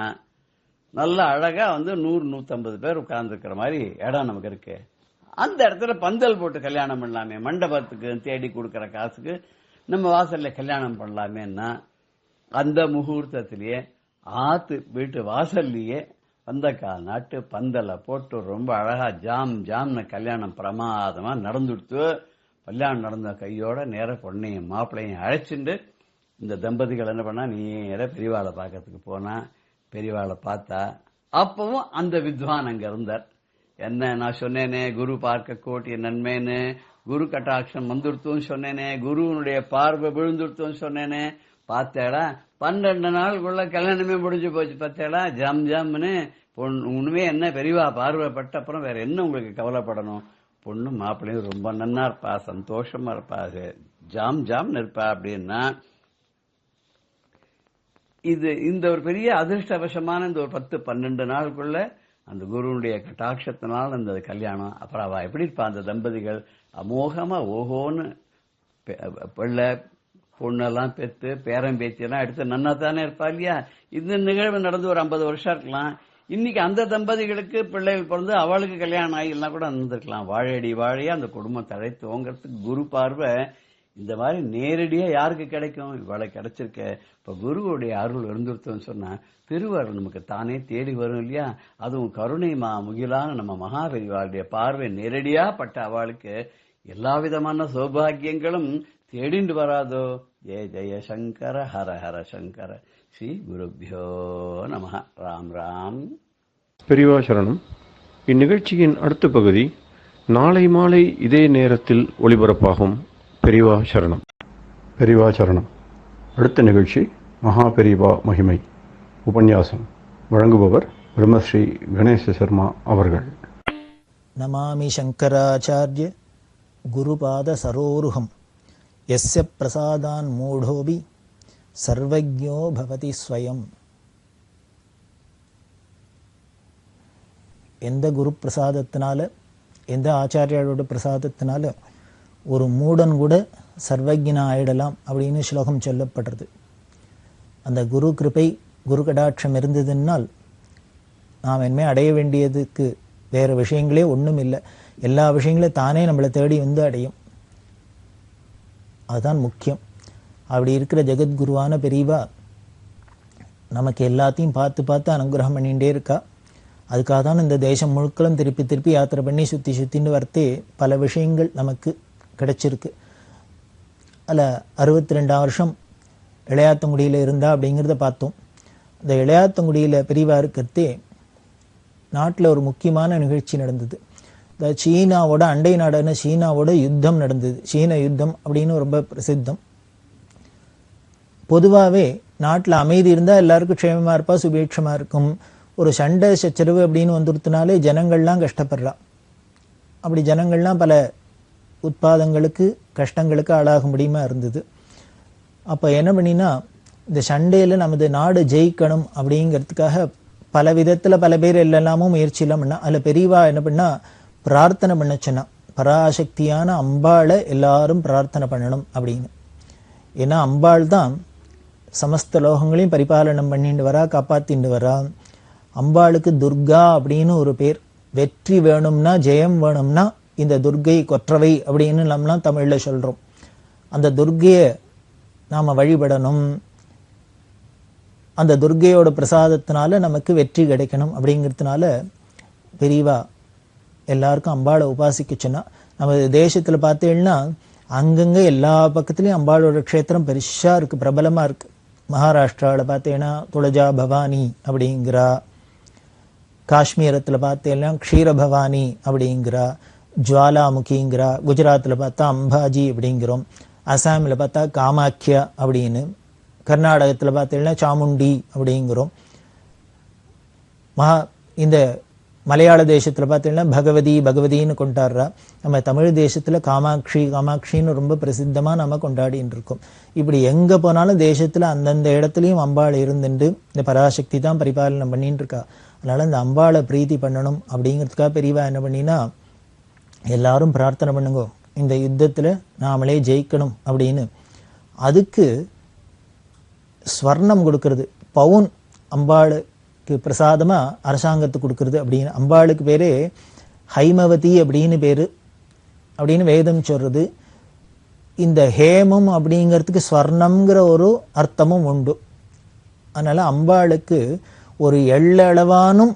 நல்லா அழகா வந்து 100-150 பேர் உட்கார்ந்து இருக்கிற மாதிரி இடம் நமக்கு இருக்கு. அந்த இடத்துல பந்தல் போட்டு கல்யாணம் பண்ணலாமே, மண்டபத்துக்கு தேடி கொடுக்கற காசுக்கு நம்ம வாசல்ல கல்யாணம் பண்ணலாமேன்னா அந்த முகூர்த்தத்திலேயே ஆத்து வீட்டு வாசல்லையே பந்தக்கால் நாட்டு பந்தலை போட்டு ரொம்ப அழகா ஜாம்னு கல்யாணம் பிரமாதமா நடந்துடுத்து. கல்யாணம் நடந்த கையோட நேர பொண்ணையும் மாப்பிள்ளையும் அழைச்சிட்டு இந்த தம்பதிகள் என்ன பண்ணா, நேர பெரியவாளை பார்க்கறதுக்கு போனா. பெரியவாளை பார்த்தா அப்பவும் அந்த வித்வான் அங்க இருந்தார். என்ன நான் சொன்னேனே குரு பார்க்க கோட்டிய நன்மைன்னு, குரு கட்டாட்சம் வந்துடுத்துன்னு சொன்னேனே, குருவனுடைய பார்வை விழுந்துடுத்துன்னு சொன்னேனே, பார்த்தேடா 12 நாளுக்குள்ள கல்யாணமே முடிஞ்சு போச்சு. பார்த்தேடா ஜாம்னு உண்மையே என்ன பெரியவா பார்வைப்பட்ட அப்புறம் வேற என்ன உங்களுக்கு கவலைப்படணும்? பொண்ணு மாப்பிள்ளையும் ரொம்ப நன்னா இருப்பா, சந்தோஷமா இருப்பா, ஜாம்னு இருப்பா அப்படின்னா இந்த ஒரு பெரிய அதிர்ஷ்டவசமான இந்த ஒரு 10-12 நாளுக்குள்ள அந்த குருனுடைய கட்டாட்சத்தினால் அந்த கல்யாணம். அப்புறம் அவ எப்படி இருப்பா அந்த தம்பதிகள்? அமோகமா ஓஹோன்னு பிள்ளை பொண்ணெல்லாம் பெத்து பேரம் பேத்தியெல்லாம் எடுத்து நன்னா தானே இருப்பா இல்லையா? இந்த நிகழ்வு நடந்து ஒரு 50 வருஷம் இருக்கலாம். இன்னைக்கு அந்த தம்பதிகளுக்கு பிள்ளைகள் பிறந்து அவளுக்கு கல்யாணம் ஆகிலாம் கூட இருந்திருக்கலாம். வாழையடி வாழையா அந்த குடும்பம் தழைத்துவங்கிறதுக்கு குரு பார்வை இந்த மாதிரி நேரடியா யாருக்கு கிடைக்கும்? இவளை கிடைச்சிருக்க. இப்ப குருவுடைய அருள் இருந்துருத்தோன்னு சொன்னா திருவருள் நமக்கு தானே தேடி வரும் இல்லையா? அதுவும் கருணை முகிலான நம்ம மகாபெரிவாளுடைய பார்வை நேரடியா பட்ட அவளுக்கு எல்லா விதமான சௌபாகியங்களும் தேடிண்டு வராதோ? ஜெய ஜெய சங்கர ஹர ஹர சங்கர. ஸ்ரீ குருபியோ நமஹ. ராம் ராம். பெரியவா சரணம். இந்நிகழ்ச்சியின் அடுத்த பகுதி நாளை மாலை இதே நேரத்தில் ஒளிபரப்பாகும். பெரியவா சரணம். பெரியவா சரணம். அடுத்த நிகழ்ச்சி மகா பெரியவா மகிமை உபன்யாசம். வழங்குபவர் பிரம்மஸ்ரீ கணேச சர்மா அவர்கள். நமாமி சங்கராச்சார்ய குருபாத சரோருகம் யஸ்ய பிரசாதான் மூடோபி சர்வஜ்ஞோ பவதி ஸ்வயம். எந்த குரு பிரசாதத்தினால, எந்த ஆச்சாரியோட பிரசாதத்தினால ஒரு மூடன் கூட சர்வஜ்ஞனா ஆயிடலாம் அப்படின்னு ஸ்லோகம் சொல்லப்படுறது. அந்த குரு கிருபை, குரு கடாட்சம் இருந்ததுனால் நாம் இனிமேல் அடைய வேண்டியதுக்கு வேறு விஷயங்களே ஒன்றும் இல்லை. எல்லா விஷயங்களையும் தானே நம்மளை தேடி வந்து அடையும். அதுதான் முக்கியம். அப்படி இருக்கிற ஜெகத்குருவான பெரியவா நமக்கு எல்லாத்தையும் பார்த்து பார்த்து அனுகிரகம் பண்ணிகிட்டே இருக்கா. அதுக்காக தான் இந்த தேசம் முழுக்களும் திருப்பி திருப்பி யாத்திரை பண்ணி சுற்றின்னு வரத்தே பல விஷயங்கள் நமக்கு கிடைச்சிருக்கு. அதில் 62 வருஷம் இளையாத்தங்குடியில் இருந்தா அப்படிங்கிறத பார்த்தோம். இந்த இளையாத்தங்குடியில் பெரியவா இருக்கிறதே நாட்டில் ஒரு முக்கியமான நிகழ்ச்சி நடந்தது. இந்த சீனாவோட அண்டை நாடான சீனாவோட யுத்தம் நடந்தது. சீன யுத்தம் அப்படின்னு ரொம்ப பிரசித்தம். பொதுவாகவே நாட்டில் அமைதி இருந்தால் எல்லாருக்கும் க்ஷேமமாக இருப்பா, சுபீட்சமாக இருக்கும். ஒரு சண்டை சச்சரவு அப்படின்னு வந்துடுத்தினாலே ஜனங்கள்லாம் கஷ்டப்படுறா. அப்படி ஜனங்கள்லாம் பல உட்பாதங்களுக்கு கஷ்டங்களுக்கு ஆளாக முடியுமா இருந்தது. அப்போ என்ன பண்ணினா, இந்த சண்டையில் நமது நாடு ஜெயிக்கணும் அப்படிங்கிறதுக்காக பல விதத்தில் பல பேர் எல்லாமும் முயற்சியெல்லாம் பண்ணா. அதில் பெரியவா என்ன பண்ணா, பிரார்த்தனை பண்ண சொன்னா, பராசக்தியான அம்பாளை எல்லாரும் பிரார்த்தனை பண்ணணும் அப்படின்னு. ஏன்னா அம்பாள் தான் சமஸ்த லோகங்களையும் பரிபாலனம் பண்ணிட்டு வரா, காப்பாத்திட்டு வரா. அம்பாளுக்கு துர்கா அப்படின்னு ஒரு பேர். வெற்றி வேணும்னா, ஜெயம் வேணும்னா இந்த துர்கை கொற்றவை அப்படின்னு நம்மலாம் தமிழில் சொல்கிறோம். அந்த துர்கையை நாம் வழிபடணும். அந்த துர்கையோட பிரசாதத்தினால நமக்கு வெற்றி கிடைக்கணும் அப்படிங்கிறதுனால பெரியவா எல்லாருக்கும் அம்பாளை உபாசிக்க சொன்னா. நம்ம தேசத்தில் பார்த்தீங்கன்னா அங்கங்கே எல்லா பக்கத்துலேயும் அம்பாளோட க்ஷேத்திரம் பெருசாக இருக்குது, பிரபலமாக இருக்குது. மகாராஷ்டிராவில் பார்த்தீங்கன்னா துளஜா பவானி அப்படிங்கிறா, காஷ்மீரத்தில் பார்த்தீங்கன்னா க்ஷீர பவானி அப்படிங்கிறா, ஜுவாலாமுகிங்கிறா, குஜராத்தில் பார்த்தா அம்பாஜி அப்படிங்கிறோம், அசாமில் பார்த்தா காமாக்கியா அப்படின்னு, கர்நாடகத்தில் பார்த்தீங்கன்னா சாமுண்டி அப்படிங்கிறோம். இந்த மலையாள தேசத்தில் பார்த்தீங்கன்னா பகவதின்னு கொண்டாடுறா. நம்ம தமிழ் தேசத்தில் காமாட்சின்னு ரொம்ப பிரசித்தமாக நம்ம கொண்டாடின்னு இருக்கோம். இப்படி எங்கே போனாலும் தேசத்தில் அந்தந்த இடத்துலையும் அம்பாள் இருந்துட்டு இந்த பராசக்தி தான் பரிபாலனம் பண்ணிட்டு இருக்கா. அதனால் இந்த அம்பாளை பிரீத்தி பண்ணணும் அப்படிங்கிறதுக்காக பெரியவா என்ன பண்ணினா, எல்லாரும் பிரார்த்தனை பண்ணுங்க இந்த யுத்தத்தில் நாமளே ஜெயிக்கணும் அப்படின்னு. அதுக்கு ஸ்வர்ணம் கொடுக்கறது, பவுன் அம்பாளுக்கு பிரசாதமாக அரசாங்கத்துக்கு கொடுக்கறது அப்படின்னு. அம்பாளுக்கு பேரே ஹைமவதி அப்படின்னு பேரு அப்படின்னு வேதம் சொல்றது. இந்த ஹேமம் அப்படிங்கிறதுக்கு ஸ்வர்ணம்ங்கிற ஒரு அர்த்தமும் உண்டு. அதனால அம்பாளுக்கு ஒரு எள்ளளவானும்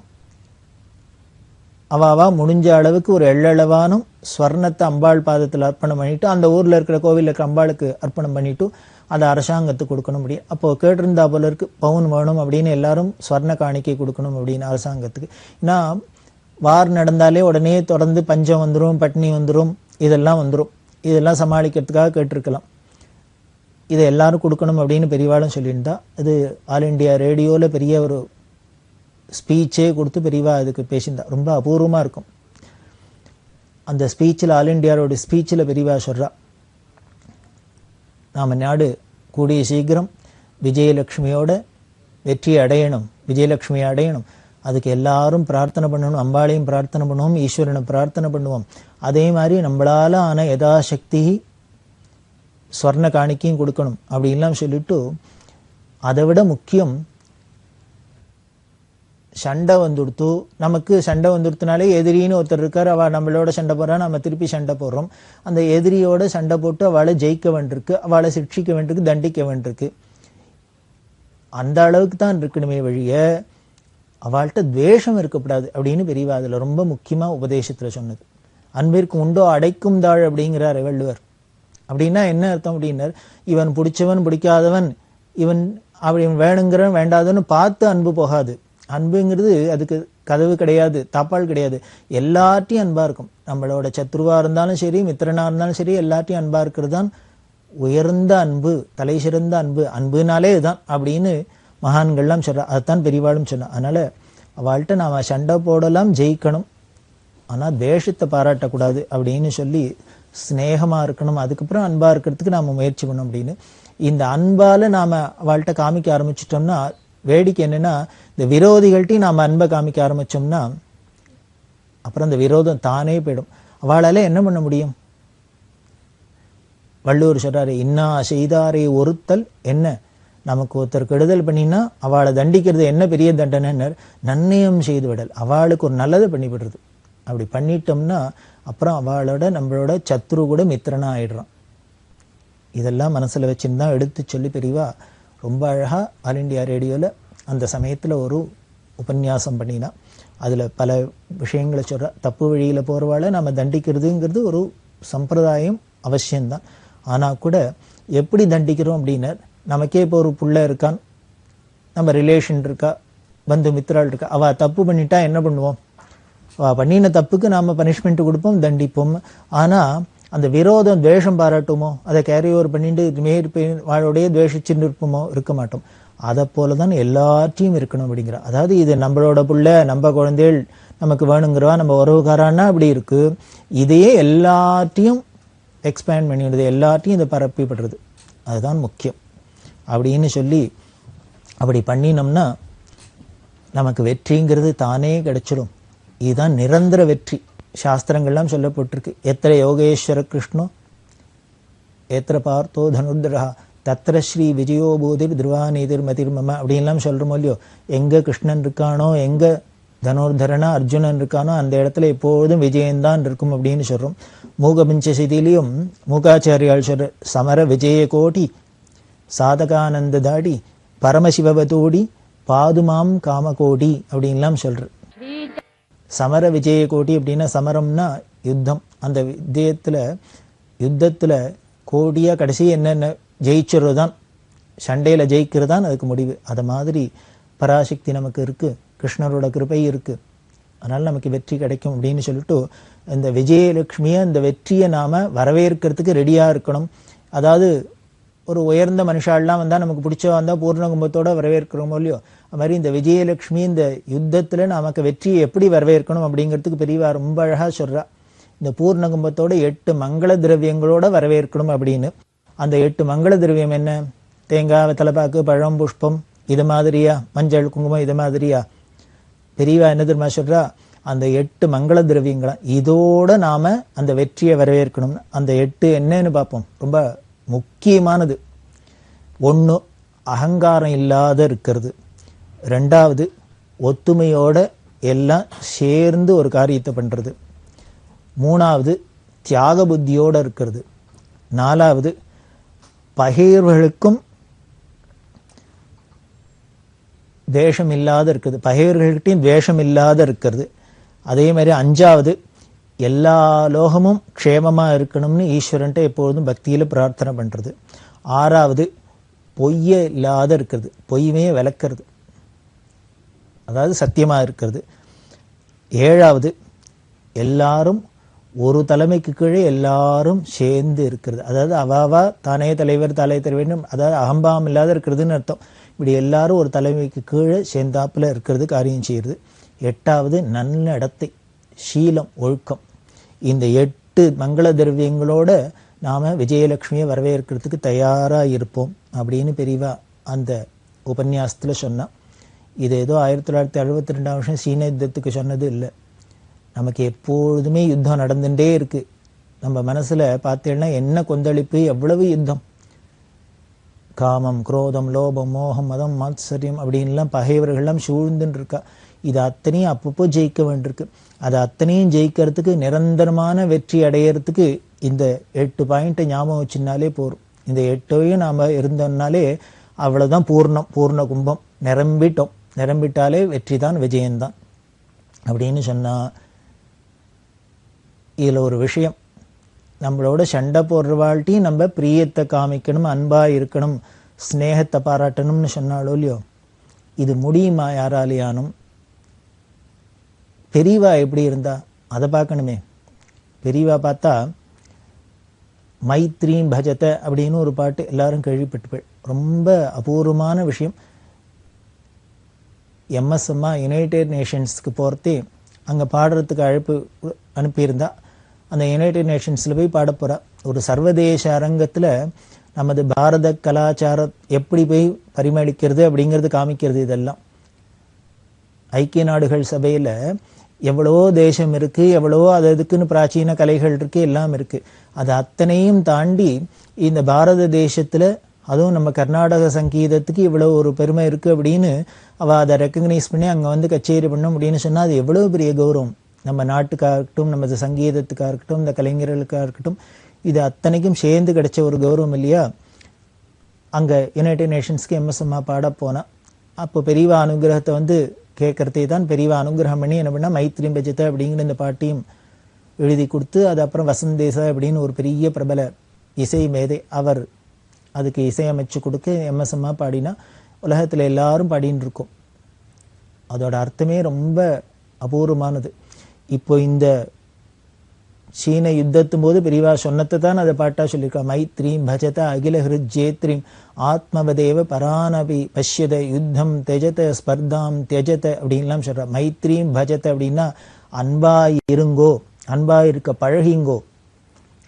அவாவா முடிஞ்ச அளவுக்கு ஒரு எள்ளளவானும் ஸ்வர்ணத்தை அம்பாள் பாதத்தில் அர்ப்பணம் பண்ணிட்டு அந்த ஊர்ல இருக்கிற கோவிலில் இருக்கிற அம்பாளுக்கு அர்ப்பணம் பண்ணிட்டு அதை அரசாங்கத்துக்கு கொடுக்கணும் முடியும். அப்போ கேட்டிருந்தா போல இருக்கு பவுன் வேணும் அப்படின்னு எல்லாரும் ஸ்வர்ண காணிக்கை கொடுக்கணும் அப்படின்னு அரசாங்கத்துக்கு. ஏன்னா வார் நடந்தாலே உடனே தொடர்ந்து பஞ்சம் வந்துடும், பட்டினி வந்துடும், இதெல்லாம் வந்துடும். இதெல்லாம் சமாளிக்கிறதுக்காக கேட்டிருக்கலாம். இதை எல்லாரும் கொடுக்கணும் அப்படின்னு பெரியவாளும் சொல்லியிருந்தா. இது ஆல் இண்டியா ரேடியோவில் பெரிய ஒரு ஸ்பீச்சே கொடுத்து பெரியவா அதுக்கு பேசியிருந்தா. ரொம்ப அபூர்வமாக இருக்கும். அந்த ஸ்பீச்சில் ஆல் இண்டியாவோட ஸ்பீச்சில் பெரியவா சொல்கிறா, நாம் நாடு கூடிய சீக்கிரம் விஜயலட்சுமியோட வெற்றியை அடையணும், விஜயலட்சுமியை அடையணும். அதுக்கு எல்லாரும் பிரார்த்தனை பண்ணணும், அம்பாளையும் பிரார்த்தனை பண்ணுவோம், ஈஸ்வரனை பிரார்த்தனை பண்ணுவோம். அதே மாதிரி நம்மளால ஆன யதாசக்தி ஸ்வர்ண காணிக்கையும் கொடுக்கணும் அப்படின்லாம் சொல்லிட்டு, அதை விட முக்கியம் சண்டை வந்துடுத்து. நமக்கு சண்டை வந்துடுத்துனாலே எதிரின்னு ஒருத்தர் இருக்கார், அவள் நம்மளோட சண்டை போடுறா, நம்ம திருப்பி சண்டை போடுறோம். அந்த எதிரியோட சண்டை போட்டு அவளை ஜெயிக்க வேண்டியிருக்கு, அவளை சிக்ஷிக்க வேண்டியிருக்கு, தண்டிக்க வேண்டியிருக்கு. அந்த அளவுக்கு தான் இருக்கணுமே வழிய அவள்கிட்ட துவேஷம் இருக்கக்கூடாது அப்படின்னு பெரியவா அதில் ரொம்ப முக்கியமாக உபதேசத்தில் சொன்னது. அன்பிற்கு உண்டோ அடைக்கும் தாழ் அப்படிங்கிறார் வள்ளுவர். அப்படின்னா என்ன அர்த்தம் அப்படின்னார், இவன் பிடிச்சவன் பிடிக்காதவன், இவன் அப்படி வேணுங்கிறவன் வேண்டாதவன்னு பார்த்து அன்பு போகாது. அன்புங்கிறது அதுக்கு கதவு கிடையாது, தாப்பால் கிடையாது. எல்லார்ட்டையும் அன்பா இருக்கும். நம்மளோட சத்ருவா இருந்தாலும் சரி, மித்திரனா இருந்தாலும் சரி, எல்லார்ட்டையும் அன்பா இருக்கிறது தான் உயர்ந்த அன்பு, தலை சிறந்த அன்பு. அன்புனாலே இதுதான் அப்படின்னு மகான்கள்லாம் சொல்றா. அதுதான் பெரியவாளும் சொன்னா. அதனால அவள்கிட்ட நாம சண்டை போடலாம், ஜெயிக்கணும், ஆனால் தேசத்தை பாராட்டக்கூடாது அப்படின்னு சொல்லி ஸ்னேகமா இருக்கணும். அதுக்கப்புறம் அன்பா இருக்கிறதுக்கு நாம முயற்சி பண்ணணும் அப்படின்னு. இந்த அன்பால நாம அவள்கிட்ட காமிக்க ஆரம்பிச்சிட்டோம்னா வேடிக்கை என்னன்னா, இந்த விரோதிகள்ட்டையும் நாம அன்பை காமிக்க ஆரம்பிச்சோம்னா அப்புறம் அந்த விரோதம் தானே போயிடும். அவளால என்ன பண்ண முடியும்? வள்ளுவர் சொல்றாரு, இன்னா செய்தாரே ஒருத்தல் என்ன, நமக்கு ஒருத்தர் கெடுதல் பண்ணினா அவளை தண்டிக்கிறது என்ன பெரிய தண்டனை? நன்னயம் செய்து விடல், அவளுக்கு ஒரு நல்லதை பண்ணிவிடுறது. அப்படி பண்ணிட்டோம்னா அப்புறம் அவளோட நம்மளோட சத்ரு கூட மித்திரனா ஆயிடுறான். இதெல்லாம் மனசுல வச்சுன்னு தான் எடுத்து சொல்லி பெரியவா ரொம்ப அழகா ஆல் இண்டியா ரேடியோவில் அந்த சமயத்தில் ஒரு உபன்யாசம் பண்ணினா. அதில் பல விஷயங்களை சொல்ற. தப்பு வழியில் போகிறவாளை நம்ம தண்டிக்கிறதுங்கிறது ஒரு சம்பிரதாயம் அவசியம்தான். ஆனால் கூட எப்படி தண்டிக்கிறோம் அப்படின்னா, நமக்கே இப்போ ஒரு புள்ள இருக்கான், நம்ம ரிலேஷன் இருக்கா, பந்து மித்திரால் இருக்கா, அவள் தப்பு பண்ணிட்டா என்ன பண்ணுவோம்? அவள் பண்ணின தப்புக்கு நாம் பனிஷ்மெண்ட் கொடுப்போம், தண்டிப்போம். ஆனால் அந்த விரோதம் துவேஷம் பாராட்டுமோ, அதை கேரி ஓவர் பண்ணிட்டு வாழோடைய துவேஷிச்சுட்டு இருப்போமோ? இருக்க மாட்டோம். அதை போல தான் எல்லாத்தையும் இருக்கணும் அப்படிங்கிற. அதாவது இது நம்மளோட புள்ள, நம்ம குழந்தைகள், நமக்கு வேணுங்கிறவா, நம்ம உறவுக்காரான்னா அப்படி இருக்கு. இதையே எல்லாத்தையும் எக்ஸ்பேண்ட் பண்ணிடுது, எல்லாத்தையும் இதை பரப்பிப்படுறது. அதுதான் முக்கியம் அப்படின்னு சொல்லி அப்படி பண்ணினோம்னா நமக்கு வெற்றிங்கிறது தானே கிடைச்சிடும். இதுதான் நிரந்தர வெற்றி. சாஸ்திரங்கள்லாம் சொல்லப்பட்டிருக்கு. எத்திர யோகேஸ்வர கிருஷ்ணோ எத்திர பார்த்தோ தனுர்தரா தத்திர ஸ்ரீ விஜயோபூதிர் திருவாநீதிர் மதிர்மம அப்படின்லாம் சொல்றோமோ இல்லையோ. எங்க கிருஷ்ணன் இருக்கானோ, எங்க தனுர்தரனா அர்ஜுனன் இருக்கானோ, அந்த இடத்துல எப்போதும் விஜயந்தான் இருக்கும் அப்படின்னு சொல்றோம். மூகபஞ்சசிதியிலையும் மூகாச்சாரியால் சொல்ற, சமர விஜய கோடி சாதகானந்த தாடி பரமசிவவதோடி பாதுமாம் காமகோடி அப்படின்லாம் சொல்ற. சமர விஜய கோடி அப்படின்னா சமரம்னா யுத்தம். அந்த யுத்தத்துல கோடியா கடைசி என்னென்ன ஜெயிச்சுறது தான், சண்டையில ஜெயிக்கிறது தான் அதுக்கு முடிவு. அது மாதிரி பராசக்தி நமக்கு இருக்கு, கிருஷ்ணரோட கிருபை இருக்கு, அதனால நமக்கு வெற்றி கிடைக்கும் அப்படின்னு சொல்லிட்டு இந்த விஜயலட்சுமியை, இந்த வெற்றியை நாம வரவேற்கிறதுக்கு ரெடியா இருக்கணும். அதாவது ஒரு உயர்ந்த மனுஷாலாம் வந்தா நமக்கு பிடிச்ச வந்தா பூர்ண கும்பத்தோட வரவேற்கிறோமோ இல்லையோ, அது மாதிரி இந்த விஜயலட்சுமி இந்த யுத்தத்துல நமக்கு வெற்றியை எப்படி வரவேற்கணும் அப்படிங்கிறதுக்கு பெரியவா ரொம்ப அழகா சொல்றா. இந்த பூர்ண கும்பத்தோட 8 மங்கள திரவியங்களோட வரவேற்கணும் அப்படின்னு. அந்த 8 மங்கள திரவியம் என்ன? தேங்காய், வெத்தலைப்பாக்கு, பழம், புஷ்பம், இது மாதிரியா? மஞ்சள், குங்குமம், இது மாதிரியா? பெரியவா என்ன தெரியுமா சொல்றா? அந்த 8 மங்கள திரவியங்களா இதோட நாம அந்த வெற்றியை வரவேற்கணும். அந்த 8 என்னன்னு பார்ப்போம். ரொம்ப முக்கியமானது. 1, அகங்காரம் இல்லாத இருக்கிறது. 2வது, ஒத்துமையோட எல்லாம் சேர்ந்து ஒரு காரியத்தை பண்றது. மூணாவது தியாக புத்தியோடு இருக்கிறது. நாலாவது பகைவர்களுக்கும் துவேஷம் இல்லாத இருக்குது, பகைவர்கள்கிட்டையும் துவேஷம் இல்லாத இருக்கிறது. அதே மாதிரி அஞ்சாவது எல்லா லோகமும் க்ஷேமமா இருக்கணும்னு ஈஸ்வரன்ட்ட எப்பொழுதும் பக்தியில பிரார்த்தனை பண்றது. ஆறாவது பொய்யே இல்லாத இருக்கிறது, பொய்மையே விளக்கிறது, அதாவது சத்தியமா இருக்கிறது. ஏழாவது எல்லாரும் ஒரு தலைமைக்கு கீழே எல்லாரும் சேர்ந்து இருக்கிறது, அதாவது அவாவா தானே தலைவர் தலைவர், அதாவது அகம்பாவம் இல்லாத இருக்கிறதுன்னு அர்த்தம். இப்படி எல்லாரும் ஒரு தலைமைக்கு கீழே சேர்ந்தாப்புல இருக்கிறது, காரியம் செய்யறது. எட்டாவது நன்னடத்தை, சீலம், ஒழுக்கம். இந்த 8 மங்கள திரவியங்களோட நாம விஜயலட்சுமியை வரவேற்கிறதுக்கு தயாரா இருப்போம் அப்படின்னு பெரியவா அந்த உபன்யாசத்துல சொன்னா. இது ஏதோ 1972 வருஷம் சீன யுத்தத்துக்கு சொன்னது இல்லை. நமக்கு எப்பொழுதுமே யுத்தம் நடந்துட்டே இருக்கு. நம்ம மனசுல பார்த்தீங்கன்னா என்ன கொந்தளிப்பு, எவ்வளவு யுத்தம். காமம், குரோதம், லோபம், மோகம், மதம், மாத்சரியம் அப்படின்லாம் பகைவர்கள்லாம் சூழ்ந்துன்னு இருக்கா. இது அத்தனையும் அப்பப்போ ஜெயிக்க வேண்டியிருக்கு. அது அத்தனையும் ஜெயிக்கிறதுக்கு, நிரந்தரமான வெற்றி அடையிறதுக்கு இந்த 8 பாயிண்ட்டை ஞாபகம் வச்சுனாலே போரும். இந்த 8ஐயும் நாம இருந்தோம்னாலே அவ்வளவுதான் பூர்ணம், பூர்ண கும்பம், நிரம்பிட்டோம். நிரம்பிட்டாலே வெற்றி தான், விஜயம்தான் அப்படின்னு சொன்னா. இதுல ஒரு விஷயம், நம்மளோட சண்டை போடுறவாழ்ட்டையும் நம்ம பிரியத்தை காமிக்கணும், அன்பா இருக்கணும், ஸ்நேகத்தை பாராட்டணும்னு சொன்னாலோ இல்லையோ, இது முடியுமா யாராலையானும்? பெரியவா எப்படி இருந்தா அதை பார்க்கணுமே. பெரியவா பார்த்தா மைத்ரீம் பஜத அப்படின்னு ஒரு பாட்டு எல்லாரும் கேள்விப்பட்டு, ரொம்ப அபூர்வமான விஷயம். எம்எஸ்எம்மா யுனைடெட் நேஷன்ஸ்க்கு போகிறதே அங்கே பாடுறதுக்கு அழைப்பு அனுப்பியிருந்தா. அந்த யுனைடெட் நேஷன்ஸில் போய் பாட போகிறா. ஒரு சர்வதேச அரங்கத்தில் நமது பாரத கலாச்சாரம் எப்படி போய் பரிமளிக்கிறது அப்படிங்கிறது காமிக்கிறது. இதெல்லாம் ஐக்கிய நாடுகள் சபையில் எவ்வளவோ தேசம் இருக்கு, எவ்வளவோ அதுக்குன்னு பிராச்சீன கலைகள் இருக்கு, எல்லாம் இருக்கு. அது அத்தனையும் தாண்டி இந்த பாரத தேசத்துல, அதுவும் நம்ம கர்நாடக சங்கீதத்துக்கு இவ்வளவு ஒரு பெருமை இருக்கு அப்படின்னு அவ அதை ரெக்கக்னைஸ் பண்ணி அங்க வந்து கச்சேரி பண்ணும் அப்படின்னு சொன்னா அது எவ்வளவு பெரிய கௌரவம். நம்ம நாட்டுக்காக இருக்கட்டும், நமது சங்கீதத்துக்காக இருக்கட்டும், இந்த கலைஞர்களுக்காக இருக்கட்டும், இது அத்தனைக்கும் சேர்ந்து கிடைச்ச ஒரு கௌரவம் இல்லையா. அங்க யுனைடெட் நேஷன்ஸ்க்கு எம்எஸ்எம்மா பாட போனா, அப்போ பெரியவா அனுகிரகத்தை வந்து கேட்கறதே தான் பெரியவா அனுகிரகம் பண்ணி என்ன பண்ணா மைத்ரீம் பஜத்தை அப்படிங்கிற இந்த பாட்டையும் எழுதி கொடுத்து, அது அப்புறம் வசந்தேசா அப்படின்னு ஒரு பெரிய பிரபல இசை மேதை, அவர் அதுக்கு இசையமைச்சு கொடுக்க எம்எஸ்எம்மா பாடினா உலகத்துல எல்லாரும் பாடின்னு இருக்கோம். அதோட அர்த்தமே ரொம்ப அபூர்வமானது. இப்போ இந்த சீன யுத்தத்தும் போது பெரியவா சொன்னத்தை தான் அதை பாட்டா சொல்லியிருக்கா. மைத்ரீம் பஜத அகில ஹிருஜேத்ரீம் ஆத்மவதேவ பரானபி பஷ்யத யுத்தம் தெஜத ஸ்பர்தாம் தெஜத அப்படின்லாம் சொல்றா. மைத்ரீம் பஜத அப்படின்னா அன்பா இருங்கோ, அன்பா இருக்க பழகிங்கோ.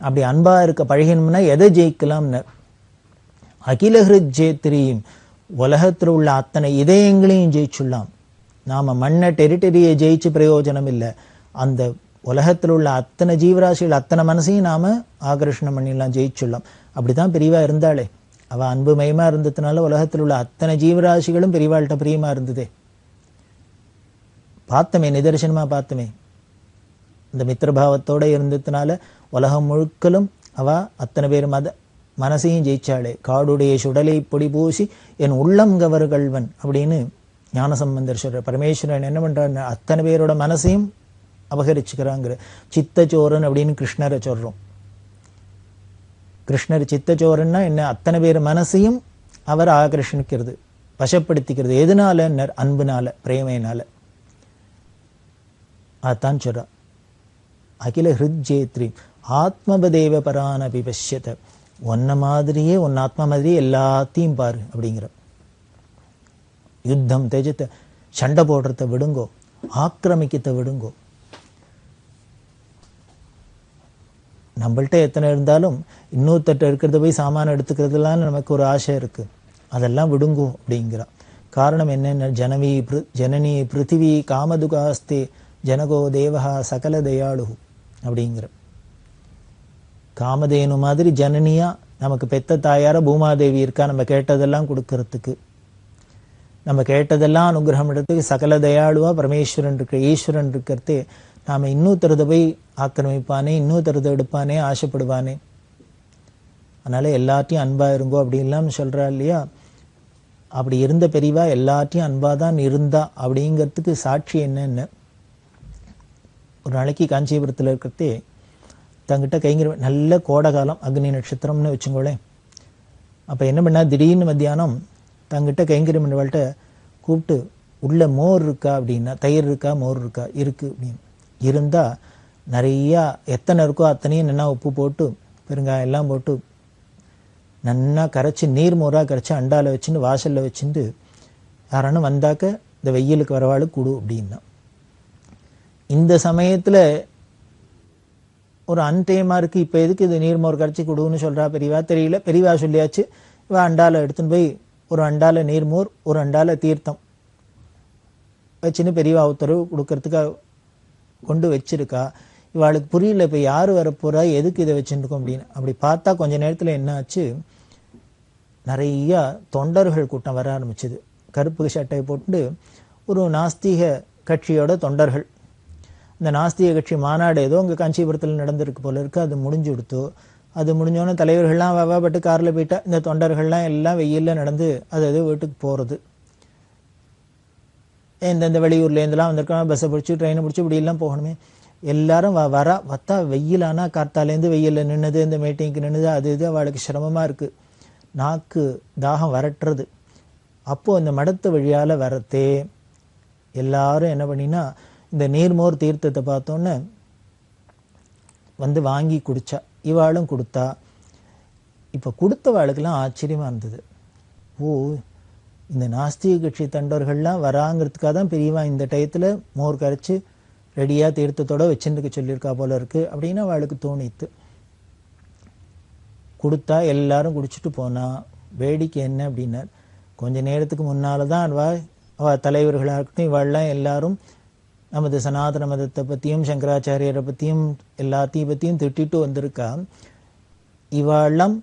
அப்படி அன்பா இருக்க பழகினோம்னா எதை ஜெயிக்கலாம்னு, அகில ஹிருஜேத்ரீம் உலகத்தில் உள்ள அத்தனை இதயங்களையும் ஜெயிச்சுடலாம். நாம மண்ண டெரிட்டரியை ஜெயிச்சு பிரயோஜனம் இல்லை, அந்த உலகத்தில் உள்ள அத்தனை ஜீவராசிகள் அத்தனை மனசையும் நாம ஆகர்ஷணம் பண்ணிடலாம், ஜெயிச்சுடலாம். அப்படிதான் பெரியவா இருந்தாளே. அவ அன்புமயமா இருந்ததுனால உலகத்தில் உள்ள அத்தனை ஜீவராசிகளும் பெரியவாள்கிட்ட பிரியமா இருந்ததே. பார்த்தமே, நிதர்சனமா பார்த்தமே. இந்த மித்திரபாவத்தோட இருந்ததுனால உலகம் முழுக்கலும் அவ அத்தனை பேர் மனசையும் ஜெயிச்சாளே. காடுடைய சுடலை பொடி பூசி என் உள்ளம் கவர்கள்வன் அப்படின்னு ஞானசம்பந்தர் சொல்ற. பரமேஸ்வரன் என்ன பண்றாரு, அத்தனை பேரோட மனசையும் அபகரிச்சுக்கிறாங்கிற. சித்தச்சோரன் அப்படின்னு கிருஷ்ணரை சொல்றோம். கிருஷ்ணர் சித்தச்சோரன்னா என்ன, அத்தனை பேர் மனசையும் அவர் ஆகர்ஷணிக்கிறது, வசப்படுத்திக்கிறது. எதனால, அன்புனால, பிரேமையினால. அதான் சொல்றா. அகில ஹிருஜேத்ரி ஆத்மபதேவ பரானபி பஷ்யத, ஒன்ன மாதிரியே, ஒன்னு ஆத்மா மாதிரியே எல்லாத்தையும் பாரு அப்படிங்கிற. யுத்தம் தெஜத்தை, சண்டை போடுறத விடுங்கோ, ஆக்கிரமிக்கத்தை விடுங்கோ. நம்மள்ட்ட எத்தனை இருந்தாலும் இன்னொருத்தட்ட இருக்கிறத போய் சாமான எடுத்துக்கிறதுலாம் நமக்கு ஒரு ஆசை இருக்கு, அதெல்லாம் விடுங்கோ அப்படிங்கிறா. காரணம் என்னென்ன, ஜனனி பிருத்திவி காமதுகாஸ்தே ஜனகோ தேவஹா சகல தயாளு அப்படிங்கிற. காமதேனு மாதிரி ஜனனியா நமக்கு பெத்த தாயார பூமாதேவி இருக்கா, நம்ம கேட்டதெல்லாம் கொடுக்கறதுக்கு, நம்ம கேட்டதெல்லாம் அனுகிரகம் எடுத்து சகல தயாளுவா பரமேஸ்வரன் இருக்க, ஈஸ்வரன் இருக்கிறதே நாம் இன்னொருத்தரதை போய் ஆக்கிரமிப்பானே, இன்னொருத்தரதை எடுப்பானே, ஆசைப்படுவானே. அதனால எல்லாத்தையும் அன்பா இருங்கோ அப்படின்லாம் சொல்றா இல்லையா? அப்படி இருந்த பெரியவா எல்லாத்தையும் அன்பா தான் இருந்தா அப்படிங்கிறதுக்கு சாட்சி என்னன்னு, ஒரு நாளைக்கு காஞ்சிபுரத்தில் இருக்கிறதே தங்கிட்ட கைங்கர நல்ல கோடை காலம், அக்னி நட்சத்திரம்னு வச்சுக்கோளேன். அப்போ என்ன பண்ணா, திடீர்னு மத்தியானம் தங்கிட்ட கைங்கரியம் பண்ணவள்கிட்ட கூப்பிட்டு, உள்ள மோர் இருக்கா அப்படின்னா, தயிர் இருக்கா, மோர் இருக்கா, இருக்கு அப்படின்னு. இருந்தா நிறையா எத்தனை இருக்கோ அத்தனையும் நல்லா உப்பு போட்டு பெருங்காயம் எல்லாம் போட்டு நல்லா கரைச்சி, நீர் மோராக கரைச்சி அண்டாவில் வச்சுட்டு வாசலில் வச்சுட்டு யாரானு வந்தாக்க இந்த வெயிலுக்கு வரவாಳು கொடு அப்படின்னா. இந்த சமயத்தில் ஒரு அன்டைமாக இருக்குது, இப்போ எதுக்கு இது நீர்மோர் கரைச்சி கொடுன்னு சொல்கிறா பெரியவா தெரியல. பெரியவா சொல்லியாச்சு. இவா அண்டாவில் எடுத்துன்னு போய் ஒரு அண்டாவில் நீர்மோர், ஒரு அண்டாவில் தீர்த்தம் வச்சுன்னு பெரியவா உத்தரவு கொடுக்கறதுக்காக கொண்டு வச்சிருக்கா. இவாளுக்கு புரியல, இப்போ யார் வரப்போறா, எதுக்கு இதை வச்சுருக்கோம் அப்படின்னு. அப்படி பார்த்தா கொஞ்ச நேரத்தில் என்ன ஆச்சு, நிறையா தொண்டர்கள் கூட்டம் வர ஆரம்பிச்சுது. கருப்பு சட்டை போட்டு ஒரு நாஸ்திக கட்சியோட தொண்டர்கள். இந்த நாஸ்திக கட்சி மாநாடு ஏதோ அங்கே காஞ்சிபுரத்தில் நடந்திருக்கு போல இருக்கு. அது முடிஞ்சு கொடுத்தோ. அது முடிஞ்சோன்னே தலைவர்கள்லாம் வாவாப்பட்டு காரில் போயிட்டா. இந்த தொண்டர்கள்லாம் எல்லாம் வெயிலில் நடந்து அது வீட்டுக்கு போகிறது. எந்தெந்த வெளியூர்லேருந்துலாம் வந்திருக்காங்க, பஸ்ஸை பிடிச்சி ட்ரெயினை பிடிச்சி இப்படிலாம் போகணுமே. எல்லாரும் வத்தா வெயிலானா காத்தாலேருந்து வெயிலில் நின்றுது, இந்த மீட்டிங்க்கு நின்றுது, அது இது அவளுக்கு சிரமமாக இருக்குது. நாக்கு தாகம் வரட்டுறது. அப்போது இந்த மடத்து வழியால் வரத்தே எல்லாரும் என்ன பண்ணினா, இந்த நீர்மோர் தீர்த்தத்தை பார்த்தோன்னே வந்து வாங்கி குடிச்சா. இவாளும் கொடுத்தா. இப்போ கொடுத்தவாளுக்கெல்லாம் ஆச்சரியமாக இருந்தது. ஓ, இந்த நாஸ்திக கட்சி தொண்டர்கள்லாம் வராங்கிறதுக்காக தான் பெரியவா இந்த டயத்தில் மோர் கரைச்சி ரெடியாக தீர்த்தத்தோடு வச்சுருக்க சொல்லியிருக்கா போல இருக்குது அப்படின்னு அவளுக்கு தோணித்து. கொடுத்தா எல்லாரும் குடிச்சிட்டு போனா. வேடிக்கை என்ன அப்படின்னா, கொஞ்ச நேரத்துக்கு முன்னால் தான் அவள் தலைவர்களாக இருக்கட்டும் இவாள்லாம் எல்லாரும் நமது சனாதன மதத்தை பற்றியும் சங்கராச்சாரியரை பற்றியும் எல்லாத்தையும் பற்றியும் திட்டிட்டு வந்திருக்கா. இவாள்லாம்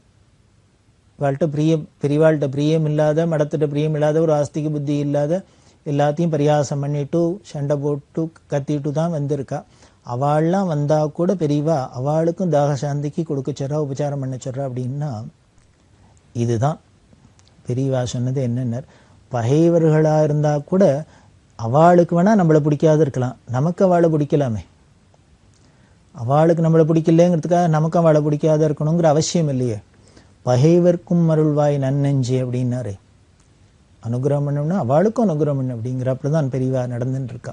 இவாள்கிட்ட பெரியவாள்கிட்ட பிரியம் இல்லாத, மடத்திட்ட பிரியம் இல்லாத, ஒரு ஆஸ்திக புத்தி இல்லாத, எல்லாத்தையும் பரியாசம் பண்ணிட்டு சண்டை போட்டு கத்திட்டு தான் வந்திருக்கா. அவள்லாம் வந்தால் கூட பெரியவா அவளுக்கும் தாகசாந்திக்கு கொடுக்க சொல்றா, உபச்சாரம் பண்ண சொல்றா. அப்படின்னா இதுதான் பெரியவா சொன்னது. என்னென்ன பகைவர்களாக இருந்தால் கூட அவளுக்கு வேணால் நம்மளை பிடிக்காது இருக்கலாம், நமக்கு அவளை பிடிக்கலாமே. அவளுக்கு நம்மளை பிடிக்கலங்கிறதுக்காக நமக்கு அவளை பிடிக்காத இருக்கணுங்கிற அவசியம் இல்லையே. பகைவர்க்கும் அருள்வாய் நன்னெஞ்சு அப்படின்னாரே. அனுகிரகம் பண்ணணும்னா அவளுக்கும் அனுகிரகம் பண்ணு அப்படிங்கிறப்ப தான் பெரியவா நடந்துட்டு இருக்கா.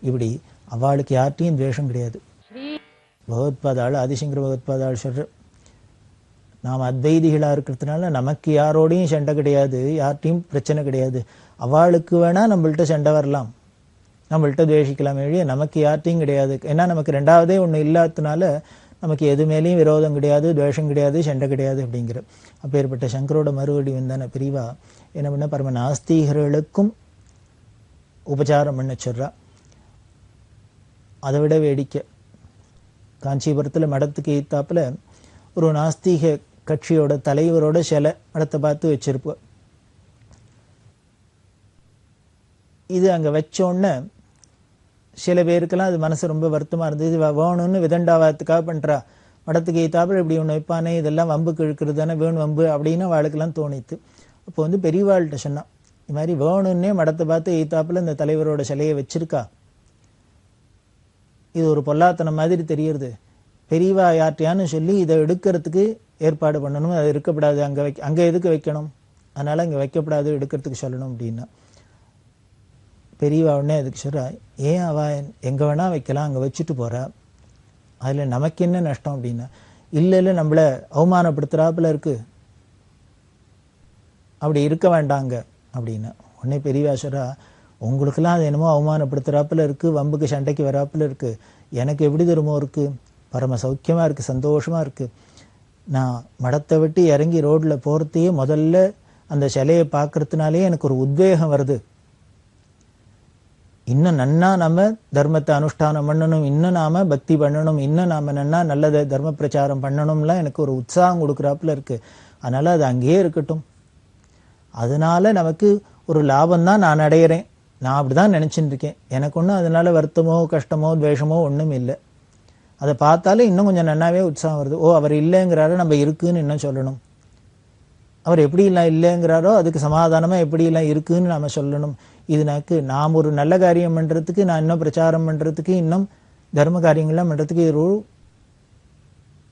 இப்படி அவளுக்கு யார்ட்டையும் துவேஷம் கிடையாது. பகவத்பாதாள் ஆதிசங்கர பகவத்பாதாள் சொல்ற, நாம் அத்வைதிகளாக இருக்கிறதுனால நமக்கு யாரோடையும் சண்டை கிடையாது, யார்ட்டையும் பிரச்சனை கிடையாது. அவளுக்கு வேணா நம்மள்ட்ட சண்டை வரலாம், நம்மள்ட்ட துவேஷிக்கலாம், எழுதிய நமக்கு யார்ட்டையும் கிடையாது. ஏன்னா நமக்கு ரெண்டாவதே ஒன்று இல்லாததுனால நமக்கு எது மேலேயும் விரோதம் கிடையாது, துவேஷம் கிடையாது, சண்டை கிடையாது அப்படிங்கிற. அப்பேற்பட்ட சங்கரோட மறுபடி வந்தான பிரிவா என்ன பண்ண, பரம நாஸ்திகர்களுக்கும் உபச்சாரம் பண்ண சொல்றா. அதை விட வேடிக்கை, காஞ்சிபுரத்தில் மடத்துக்கு ஈத்தாப்புல ஒரு நாஸ்திக கட்சியோட தலைவரோட சிலை மடத்தை பார்த்து வச்சிருப்போம். இது அங்கே வச்சோடனே சில பேருக்கெல்லாம் அது மனசு ரொம்ப வருத்தமாக இருந்தது. வேணும்னு விதண்டாவாதத்துக்காக பண்ணுறா, மடத்துக்கு ஈத்தாப்புல இப்படி ஒன்று வைப்பானே, இதெல்லாம் வம்புக்கு இழுக்கிறது தானே, வேணும் வம்பு அப்படின்னு அவளுக்கெல்லாம் தோணித்து. அப்போ வந்து பெரியவாள்கிட்ட சொன்னான், இது மாதிரி வேணும்னே மடத்தை பார்த்து ஈத்தாப்புல இந்த தலைவரோட சிலையை வச்சிருக்கா, இது ஒரு பொல்லாத்தனம் மாதிரி தெரியறது, பெரியவா யார்ட்டையான்னு சொல்லி இதை எடுக்கிறதுக்கு ஏற்பாடு பண்ணணும், அது இருக்கப்படாது, அங்கே எதுக்கு வைக்கணும், அதனால் அங்கே வைக்கப்படாது, எடுக்கிறதுக்கு சொல்லணும் அப்படின்னா. பெரியவா உடனே அதுக்கு சொல்கிறா, ஏன் அவள் எங்கே வேணால் வைக்கலாம், அங்கே வச்சுட்டு போகிறா, அதில் நமக்கு என்ன நஷ்டம் அப்படின்னா. இல்லை நம்மளை அவமானப்படுத்துகிறாப்புல இருக்குது, அப்படி இருக்க வேண்டாங்க அப்படின்னா. உடனே பெரியவா சொல்கிறா, உங்களுக்கெல்லாம் அது என்னமோ அவமானப்படுத்துகிறாப்புல இருக்குது, வம்புக்கு சண்டைக்கு வராப்புல இருக்குது, எனக்கு எப்படி தருமோ இருக்குது, பரம சௌக்கியமாக இருக்குது, சந்தோஷமாக இருக்குது. நான் மடத்தை விட்டு இறங்கி ரோட்டில் போகிறதையே முதல்ல அந்த சிலையை பார்க்கறதுனாலே எனக்கு ஒரு உத்வேகம் வருது. இன்னும் நன்னா நம்ம தர்மத்தை அனுஷ்டானம் பண்ணணும், இன்னும் நாம பக்தி பண்ணணும், இன்னும் நாம நன்னா நல்லதை தர்ம பிரச்சாரம் பண்ணணும்லாம் எனக்கு ஒரு உற்சாகம் கொடுக்குறாப்புல இருக்குது. அதனால் அது அங்கேயே இருக்கட்டும், அதனால நமக்கு ஒரு லாபம் தான் நான் அடையிறேன், நான் அப்படிதான் நினைச்சுட்டு இருக்கேன். எனக்கு ஒன்றும் அதனால வருத்தமோ கஷ்டமோ துவேஷமோ ஒன்றும் இல்லை. அதை பார்த்தாலே இன்னும் கொஞ்சம் நன்னாவே உற்சாகம் வருது. ஓ, அவர் இல்லைங்கிறாரு, நம்ம இருக்குன்னு இன்னும் சொல்லணும். அவர் எப்படிலாம் இல்லைங்கிறாரோ அதுக்கு சமாதானமாக எப்படிலாம் இருக்குன்னு நம்ம சொல்லணும். இது நாம் ஒரு நல்ல காரியம் பண்ணுறதுக்கு, நான் இன்னும் பிரச்சாரம் பண்ணுறதுக்கு, இன்னும் தர்ம காரியங்கள்லாம் பண்ணுறதுக்கு இது ஒரு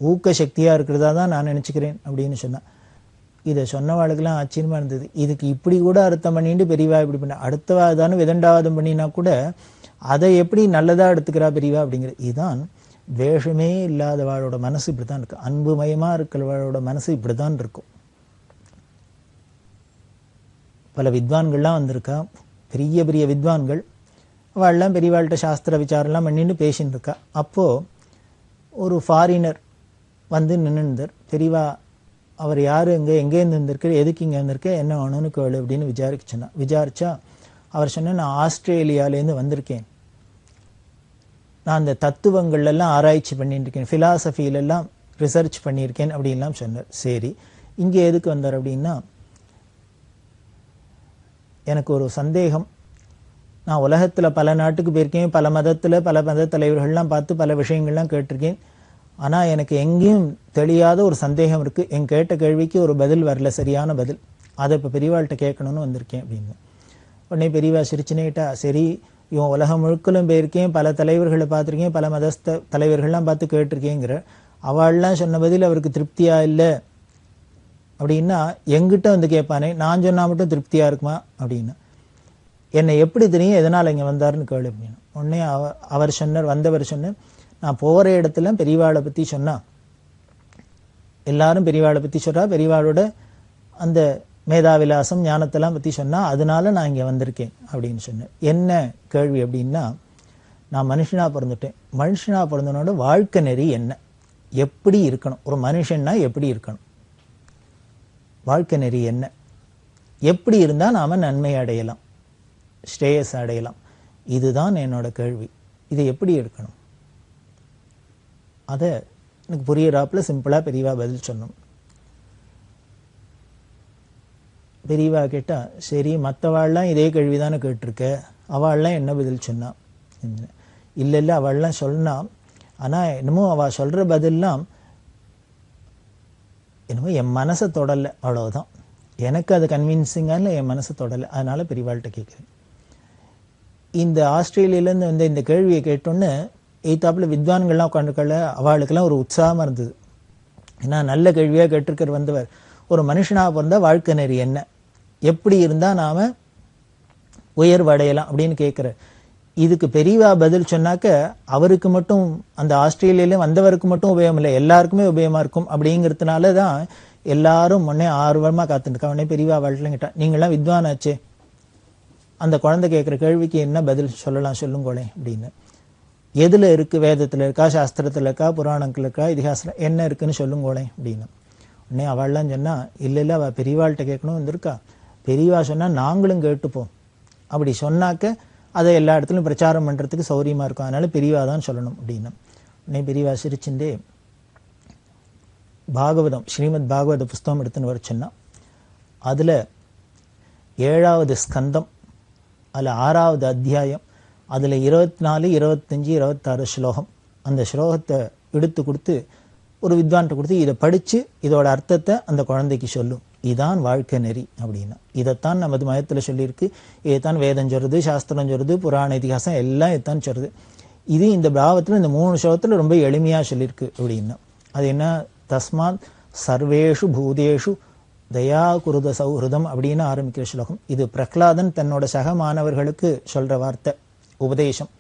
ஊக்க சக்தியாக இருக்கிறதா தான் நான் நினச்சிக்கிறேன் அப்படின்னு சொன்னான். இதை சொன்னவாளுக்கெல்லாம் ஆச்சரியமாக இருந்தது. இதுக்கு இப்படி கூட அர்த்தம் பண்ணிட்டு பெரியவா இப்படி பண்ண, அடுத்தவா தானே விதண்டாவாதம் பண்ணினா கூட அதை எப்படி நல்லதாக எடுத்துக்கிறா பெரியவா அப்படிங்கிறது. இதுதான் வேஷமே இல்லாதவாளோட மனசு இப்படி தான் இருக்கு. அன்புமயமாக இருக்கிறவாளோட மனசு இப்படி தான் இருக்கும். பல வித்வான்கள்லாம் வந்திருக்கா, பெரிய பெரிய வித்வான்கள். அவள்லாம் பெரியவாள்கிட்ட சாஸ்திர விசாரம்லாம் பண்ணிட்டு பேசின்னு இருக்கா. அப்போது ஒரு ஃபாரினர் வந்து நின்றுந்தார். பெரியவா, அவர் யார், எங்கேருந்து வந்திருக்கார், எதுக்கு இங்கே வந்திருக்கேன், என்ன வேணும்னு கேளு அப்படின்னு விசாரிச்சுன்னா. விசாரிச்சா அவர் சொன்ன, நான் ஆஸ்திரேலியாவிலேருந்து வந்திருக்கேன், நான் அந்த தத்துவங்கள்லாம் ஆராய்ச்சி பண்ணிட்டு இருக்கேன், ஃபிலாசபியிலெல்லாம் ரிசர்ச் பண்ணியிருக்கேன் அப்படின்லாம் சொன்னார். சரி, இங்கே எதுக்கு வந்தார் அப்படின்னா, எனக்கு ஒரு சந்தேகம். நான் உலகத்தில் பல நாட்டுக்கு போயிருக்கேன், பல மத தலைவர்கள்லாம் பார்த்து பல விஷயங்கள்லாம் கேட்டிருக்கேன். ஆனால் எனக்கு எங்கேயும் தெரியாத ஒரு சந்தேகம் இருக்குது. என் கேட்ட கேள்விக்கு ஒரு பதில் வரல, சரியான பதில். அதை இப்போ பெரியவாள்கிட்ட கேட்கணும்னு வந்திருக்கேன் அப்படின்னு. உடனே பெரியவா சிரிச்சுனேட்டா, சரி, இவன் உலகம் முழுக்கலும் போயிருக்கேன், பல தலைவர்களை பார்த்துருக்கேன், பல மதஸ்த தலைவர்கள்லாம் பார்த்து கேட்டிருக்கேங்கிற, அவள்லாம் சொன்ன பதில் அவருக்கு திருப்தியாக இல்லை அப்படின்னா எங்கிட்ட வந்து கேட்பானே, நான் சொன்னால் மட்டும் திருப்தியாக இருக்குமா அப்படின்னா, என்னை எப்படி தெரியும் எதனால் இங்கே வந்தாருன்னு கேளு அப்படின்னு. உடனே அவர் சொன்னார், வந்தவர் சொன்னார், நான் போகிற இடத்துல பெரியவாளை பற்றி சொன்னா, எல்லாரும் பெரியவாளை பற்றி சொல்கிறா, பெரியவாளோட அந்த மேதாவிலாசம் ஞானத்தெல்லாம் பற்றி சொன்னால், அதனால நான் இங்கே வந்திருக்கேன் அப்படின்னு சொன்னேன். என்ன கேள்வி அப்படின்னா, நான் மனுஷனாக பிறந்துட்டேன், மனுஷனாக பிறந்தனோட வாழ்க்கை நெறி என்ன, எப்படி இருக்கணும், ஒரு மனுஷன்னா எப்படி இருக்கணும், வாழ்க்கை நெறி என்ன, எப்படி இருந்தால் நாம் நன்மை அடையலாம், ஸ்ரேயஸ் அடையலாம், இதுதான் என்னோட கேள்வி. இதை எப்படி எடுக்கணும், அதை எனக்கு புரியுறாப்புல சிம்பிளாக பெரியவா பதில் சொன்னோம். பெரியவா கேட்டா, சரி, மற்றவாள்லாம் இதே கேள்வி தானே கேட்டிருக்க, அவள்லாம் என்ன பதில் சொன்னா? இல்லை இல்லை, அவள்லாம் சொன்னா, ஆனால் என்னமோ அவள் சொல்கிற பதிலாம் என்னமோ என் மனசை தொடலை, அவ்வளவுதான். எனக்கு அது கன்வின்சிங்கான என் மனசை தொடலை. அதனால பெரியவாள்கிட்ட கேட்குறேன். இந்த ஆஸ்திரேலியாவிலேருந்து வந்து இந்த கேள்வியை கேட்டோன்னு எய்த்தாப்புல வித்வான்கள்லாம் உட்காந்துக்கல, அவளுக்கெல்லாம் ஒரு உற்சாகமாக இருந்தது. ஏன்னா நல்ல கேள்வியாக கேட்டிருக்கிற வந்தவர், ஒரு மனுஷனாக பிறந்த வாழ்க்கை நெறி என்ன, எப்படி இருந்தால் நாம் உயர்வடையலாம் அப்படின்னு கேட்குற. இதுக்கு பெரியவா பதில் சொன்னாக்க அவருக்கு மட்டும், அந்த ஆஸ்திரேலியாவிலே வந்தவருக்கு மட்டும் உபயோகம் இல்லை, எல்லாருக்குமே உபயோகமாக இருக்கும். அப்படிங்கிறதுனால தான் எல்லாரும் முன்னே ஆர்வமாக காத்துட்டுருக்கா. உடனே பெரியவா வாழ்க்கையில் கேட்டா, நீங்களாம் வித்வானாச்சே, அந்த குழந்தை கேட்குற கேள்விக்கு என்ன பதில் சொல்லலாம் சொல்லுங்களேன் அப்படின்னு. எதில் இருக்குது, வேதத்தில் இருக்கா, சாஸ்திரத்தில் இருக்கா, புராணங்கள் இருக்கா, இதிகாசத்தில் என்ன இருக்குன்னு சொல்லுங்களேன் அப்படின்னு. உடனே அவள்லாம் சொன்னால், இல்லை இல்லை, அவள் பெரியவாள்கிட்ட கேட்கணும் வந்திருக்கா, பெரியவா சொன்னால் நாங்களும் கேட்டுப்போம், அப்படி சொன்னாக்க அதை எல்லா இடத்துலையும் பிரச்சாரம் பண்ணுறதுக்கு சௌரியமாக இருக்கும், அதனால பெரியவா தான் சொல்லணும் அப்படின்னு. உடனே பெரியவா சிரிச்சுட்டே பாகவதம், ஸ்ரீமத் பாகவத புஸ்தகம் எடுத்துன்னு வர சொன்னா, அதில் 7வது ஸ்கந்தம், அதில் 6வது அத்தியாயம், அதில் 24, 25, 26 ஸ்லோகம். அந்த ஸ்லோகத்தை எடுத்து கொடுத்து ஒரு வித்வான்கிட்ட கொடுத்து, இதை படித்து இதோட அர்த்தத்தை அந்த குழந்தைக்கு சொல்லும், இதான் வாழ்க்கை நெறி அப்படின்னா. இதைத்தான் நமது மதத்தில் சொல்லியிருக்கு, இதைத்தான் வேதம் சொல்கிறது, சாஸ்திரம் சொல்கிறது, புராண இதிகாசம் எல்லாம் இதைத்தான் சொல்கிறது. இது இந்த பாவத்தில் இந்த 3 ஸ்லோகத்தில் ரொம்ப எளிமையாக சொல்லியிருக்கு அப்படின்னா. அது என்ன, தஸ்மாத் சர்வேஷு பூதேஷு தயா குருத சௌஹிருதம் அப்படின்னு ஆரம்பிக்கிற ஸ்லோகம். இது பிரகலாதன் தன்னோட சக மாணவர்களுக்கு சொல்கிற வார்த்தை, உபதேசம்.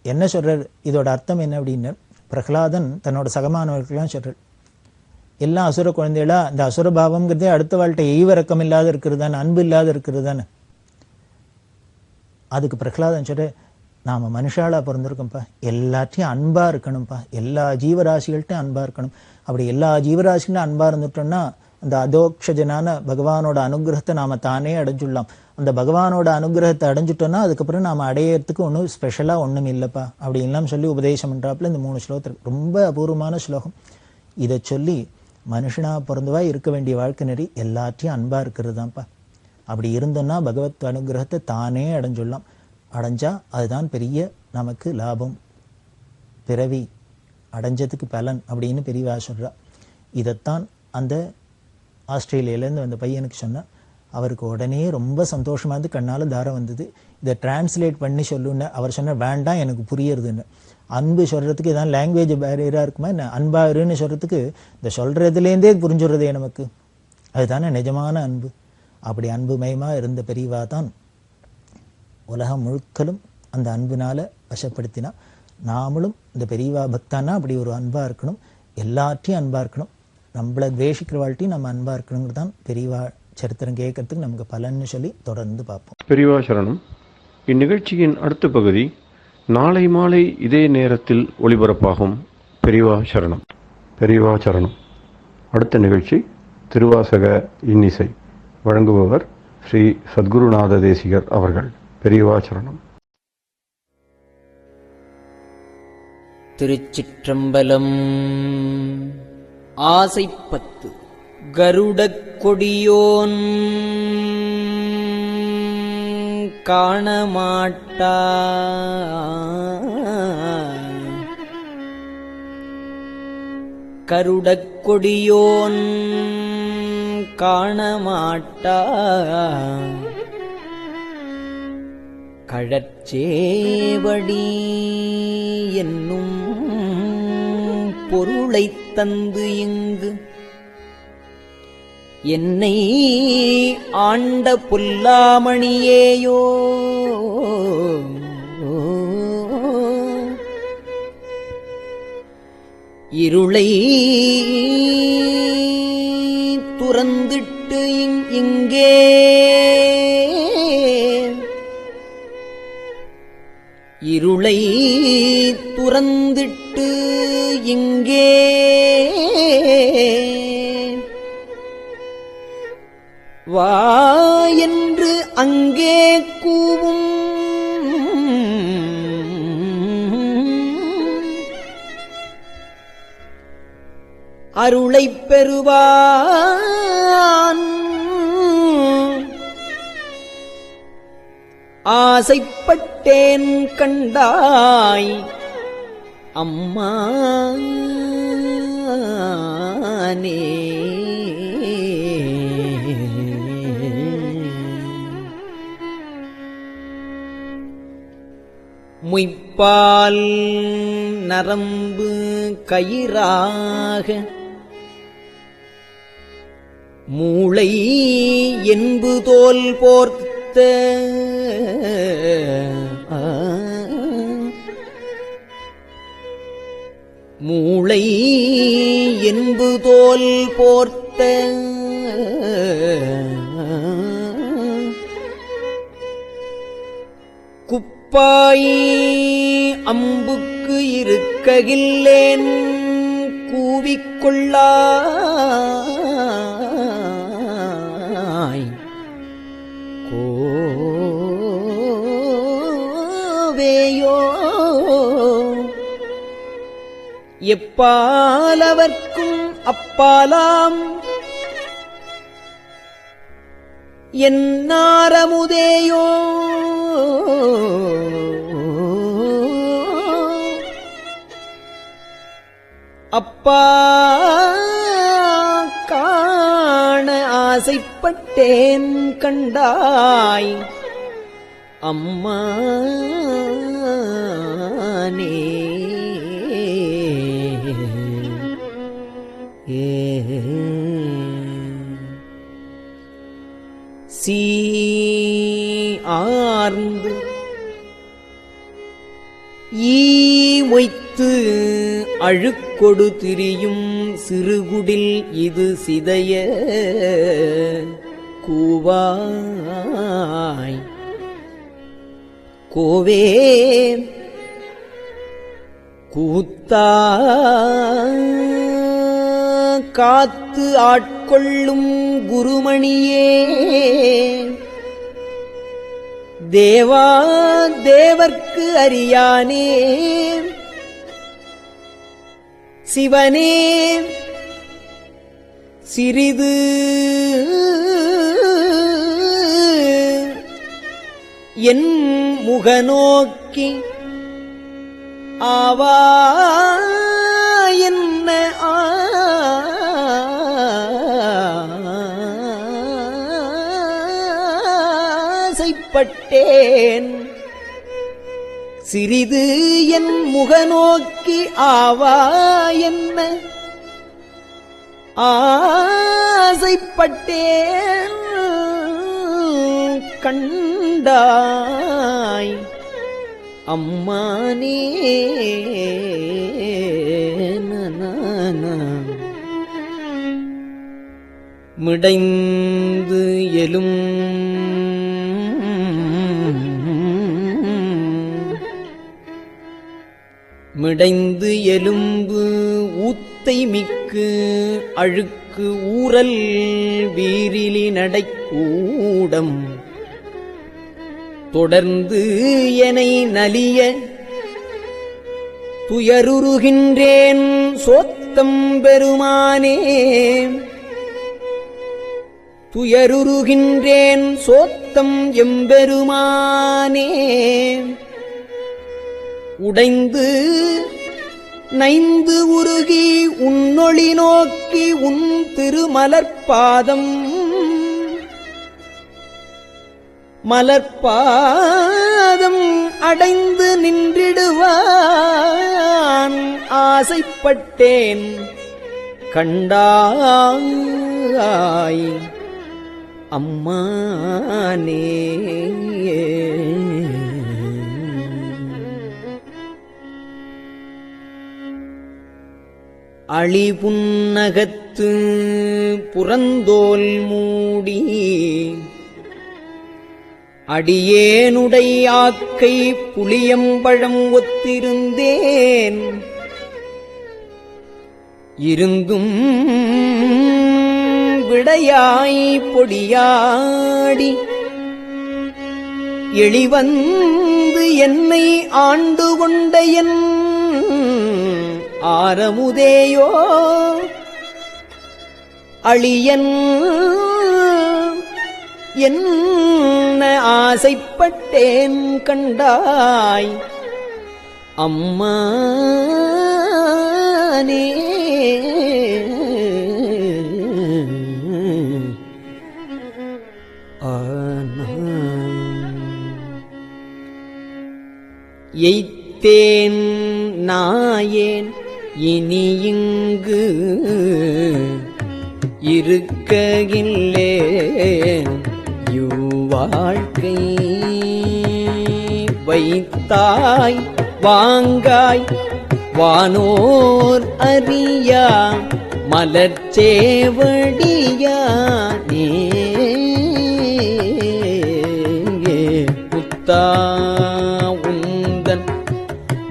என்ன சொல்கிறார், இதோட அர்த்தம் என்ன அப்படின்னு, பிரகலாதன் தன்னோட சக மாணவர்களுக்கெல்லாம் சொல்கிறார், எல்லாம் அசுர குழந்தைகளா, இந்த அசுரபாவம்ங்கிறதே அடுத்த வாழ்க்கை ஈவரக்கம் இல்லாத இருக்கிறது தானே, அன்பு இல்லாத இருக்கிறது தானே. அதுக்கு பிரகலாதன் சொல்ற, நாம் மனுஷாலாக பிறந்திருக்கோம்ப்பா, எல்லாத்தையும் அன்பாக இருக்கணும்ப்பா, எல்லா ஜீவராசிகள்கிட்டையும் அன்பாக இருக்கணும். அப்படி எல்லா ஜீவராசிகளும் அன்பாக இருந்துட்டோம்னா அந்த அதோக்ஷஜனான பகவானோட அனுகிரகத்தை நாம் தானே அடைஞ்சுடலாம். அந்த பகவானோட அனுகிரகத்தை அடைஞ்சிட்டோன்னா அதுக்கப்புறம் நாம் அடையிறதுக்கு ஒன்றும் ஸ்பெஷலாக ஒன்றும் இல்லைப்பா அப்படின்லாம் சொல்லி உபதேசம் பண்ணுறாப்புல இந்த 3 ஸ்லோகத்துக்கு ரொம்ப அபூர்வமான ஸ்லோகம். இதை சொல்லி மனுஷனாக பிறந்தவா இருக்க வேண்டிய வாழ்க்கை நெறி எல்லாத்தையும் அன்பாக இருக்கிறது தான்ப்பா. அப்படி இருந்தோன்னா பகவத் அனுகிரகத்தை தானே அடைஞ்சுடலாம். அடைஞ்சா அதுதான் பெரிய நமக்கு லாபம், பிறவி அடைஞ்சதுக்கு பலன் அப்படின்னு பெரியவா சொல்றா. இதைத்தான் அந்த ஆஸ்திரேலியாவிலேருந்து அந்த பையனுக்கு சொன்னா. அவருக்கு உடனே ரொம்ப சந்தோஷமா இருந்து கண்ணால் தாரம் வந்தது. இதை டிரான்ஸ்லேட் பண்ணி சொல்லுன்னு அவர் சொன்ன, வேண்டாம் எனக்கு புரியுறதுன்னு. அன்பு சொல்றதுக்கு இதான் லாங்குவேஜ் பேரியரா இருக்குமா என்ன? அன்பாருன்னு சொல்றதுக்கு இந்த சொல்றதுலேருந்தே புரிஞ்சுடுறதே நமக்கு. அதுதானே நிஜமான அன்பு. அப்படி அன்புமயமா இருந்த பெரியவா தான் உலகம் முழுக்கலும் அந்த அன்புனால வசப்படுத்தினா. நாமளும் இந்த பெரியவா பக்தானா அப்படி ஒரு அன்பா இருக்கணும், எல்லாற்றையும் அன்பா இருக்கணும். நம்மளை துவேஷிக்கிற வாழ்க்கையும் நம்ம அன்பா இருக்கணுங்கிறது தான் பெரியவா சரித்திரம் கேட்கறதுக்கு நமக்கு பலன்னு சொல்லி தொடர்ந்து பார்ப்போம். பெரியவா சரணம். இந்நிகழ்ச்சியின் அடுத்த பகுதி நாளை மாலை இதே நேரத்தில் ஒளிபரப்பாகும். பெரியவா சரணம். பெரியவா சரணம். அடுத்த நிகழ்ச்சி திருவாசக இன்னிசை. வழங்குபவர் ஸ்ரீ சத்குருநாத தேசிகர் அவர்கள். பெரியவா சரணம். திருச்சிற்றம்பலம். ஆசைப்பத்து கருடக் கொடியோன் காணமாட்டா கருடக் கொடியோன் காணமாட்டா கழற்சேவடி என்னும் பொருளைத் தந்து இங்கு என்னை ஆண்ட புல்லாமணியேயோ இருளை துறந்திட்டு இங்கே இருளை துறந்திட்டு இங்கே வா என்று அங்கே கூவும் அருளைப் பெறுவான் ஆசைப்பட்டேன் கண்டாய் அம்மானே. முய்ப்பால் நரம்பு கயிறாக மூளை என்பு தோல் போர்த்த மூளை என்பு தோல் போர்த்த குப்பாய் அம்புக்கு இருக்ககில்லேன் கூவிக்கொள்ளாய் கோவேயோ எப்பாலவர்க்கும் அப்பாலாம் என்னாரமுதேயோ அப்பா காண ஆசைப்பட்டேன் கண்டாய் அம்மானே. சீ ஆர்ந்து ஈ மொய்த்து அழுக்கொடு திரியும் சிறுகுடில் இது சிதைய கூவாய் கோவே கூத்தா காத்து ஆட்கொள்ளும் குருமணியே தேவா தேவர்க்கு அறியானே சிவனே சிறிது என் முகநோக்கி ஆவா என்ன ஆசைப்பட்டேன் சிறிது என் முகநோக்கி ஆவா என்ன ஆசைப்பட்டேன் கண்டாய் அம்மானே மிடைந்து எலும்பு ஊத்தை மிக்கு அழுக்கு ஊரல் வீரிலி நடைக்கூடம் தொடர்ந்து எனை நலிய துயருருகின்றேன் சோத்தம் பெருமானே துயருருகின்றேன் சோத்தம் எம்பெருமானே உடைந்து நைந்து உருகி உன்னொளி நோக்கி உன் திருமலர்பாதம் மலர்பாதம் அடைந்து நின்றிடுவான் ஆசைப்பட்டேன் கண்டாய் அம்மானே அழிபுன்னகத்து புறந்தோல் மூடி அடியேனுடை ஆக்கை புளியம்பழம் ஒத்திருந்தேன் இருந்தும் விடையாய் பொடியாடி எளிவந்து என்னை ஆண்டு கொண்ட என் ஆரமுதேயோ அழியன் என்ன ஆசைப்பட்டேன் கண்டாய் அம்மானே எய்த்தேன் நாயேன் இனி இங்கு இருக்ககில்லேன் யுவாழ்க்கை வைத்தாய் வாங்காய் வானோர் அறியா மலர்ச்சேவடியானே புத்தா உந்தன்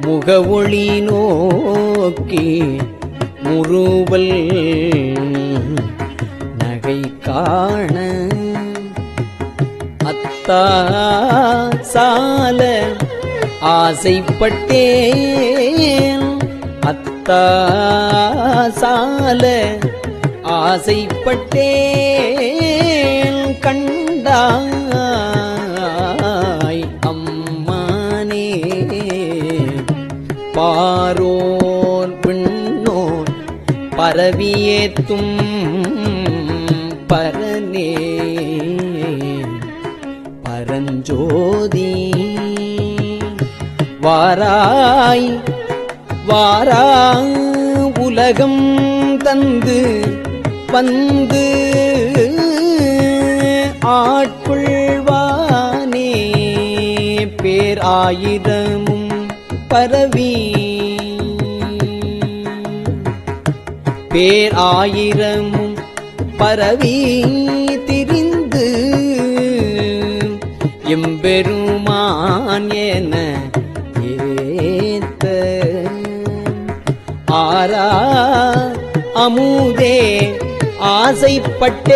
முகவொளி நோக்கி முறுவல் நகை காண அத்தா சால ஆசைப்பட்டேன் அத்தா சால ஆசைப்பட்டேன் கண்டாய் அம்மானே பாரோர் விண்ணோர் பரவியேத்தும் பரனே பரஞ்சோதி வாராய் வாரா உலகம் தந்து வந்து ஆட்கொள்வானே பேர் ஆயிரமும் பரவி பேர் ஆயிரமும் பரவி திரிந்து எம்பெருமான் என ஏத்த ஆரா அமுதே ஆசைப்பட்டேன்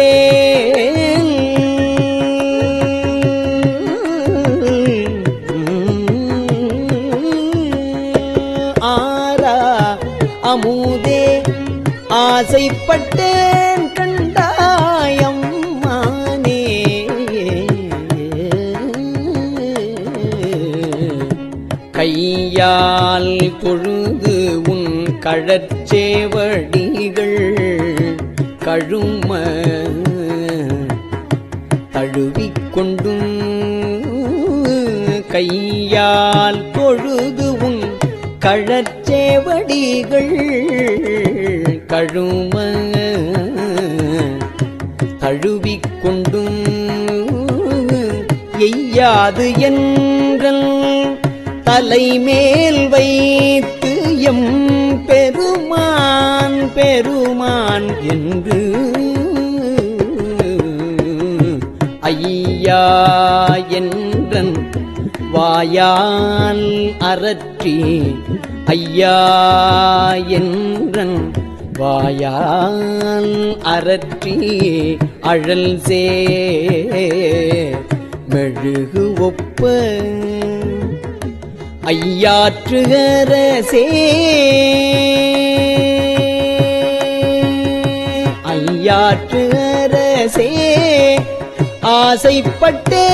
ஆரா அமுதே ஆசைப்பட்டேன் கண்டாயம் மானே தொழுது உன் கழற்சேவடிகள் கழும தழுவிக்கொண்டும் கையால் தொழுது உன் கழற்சேவடிகள் கழும தழுவிக்கொண்டும் எய்யாது என்றல் தலைமேல் வைத்து எம் பெருமான் பெருமான் என்று ஐயா என்றன் வாயால் அரற்றி ஐயா என்றன் வாயால் அரற்றி அழல் சே மெழுகு ஒப்ப ஐயாற்றுகரசே ஐயாற்றுகரசே ஆசைப்பட்டே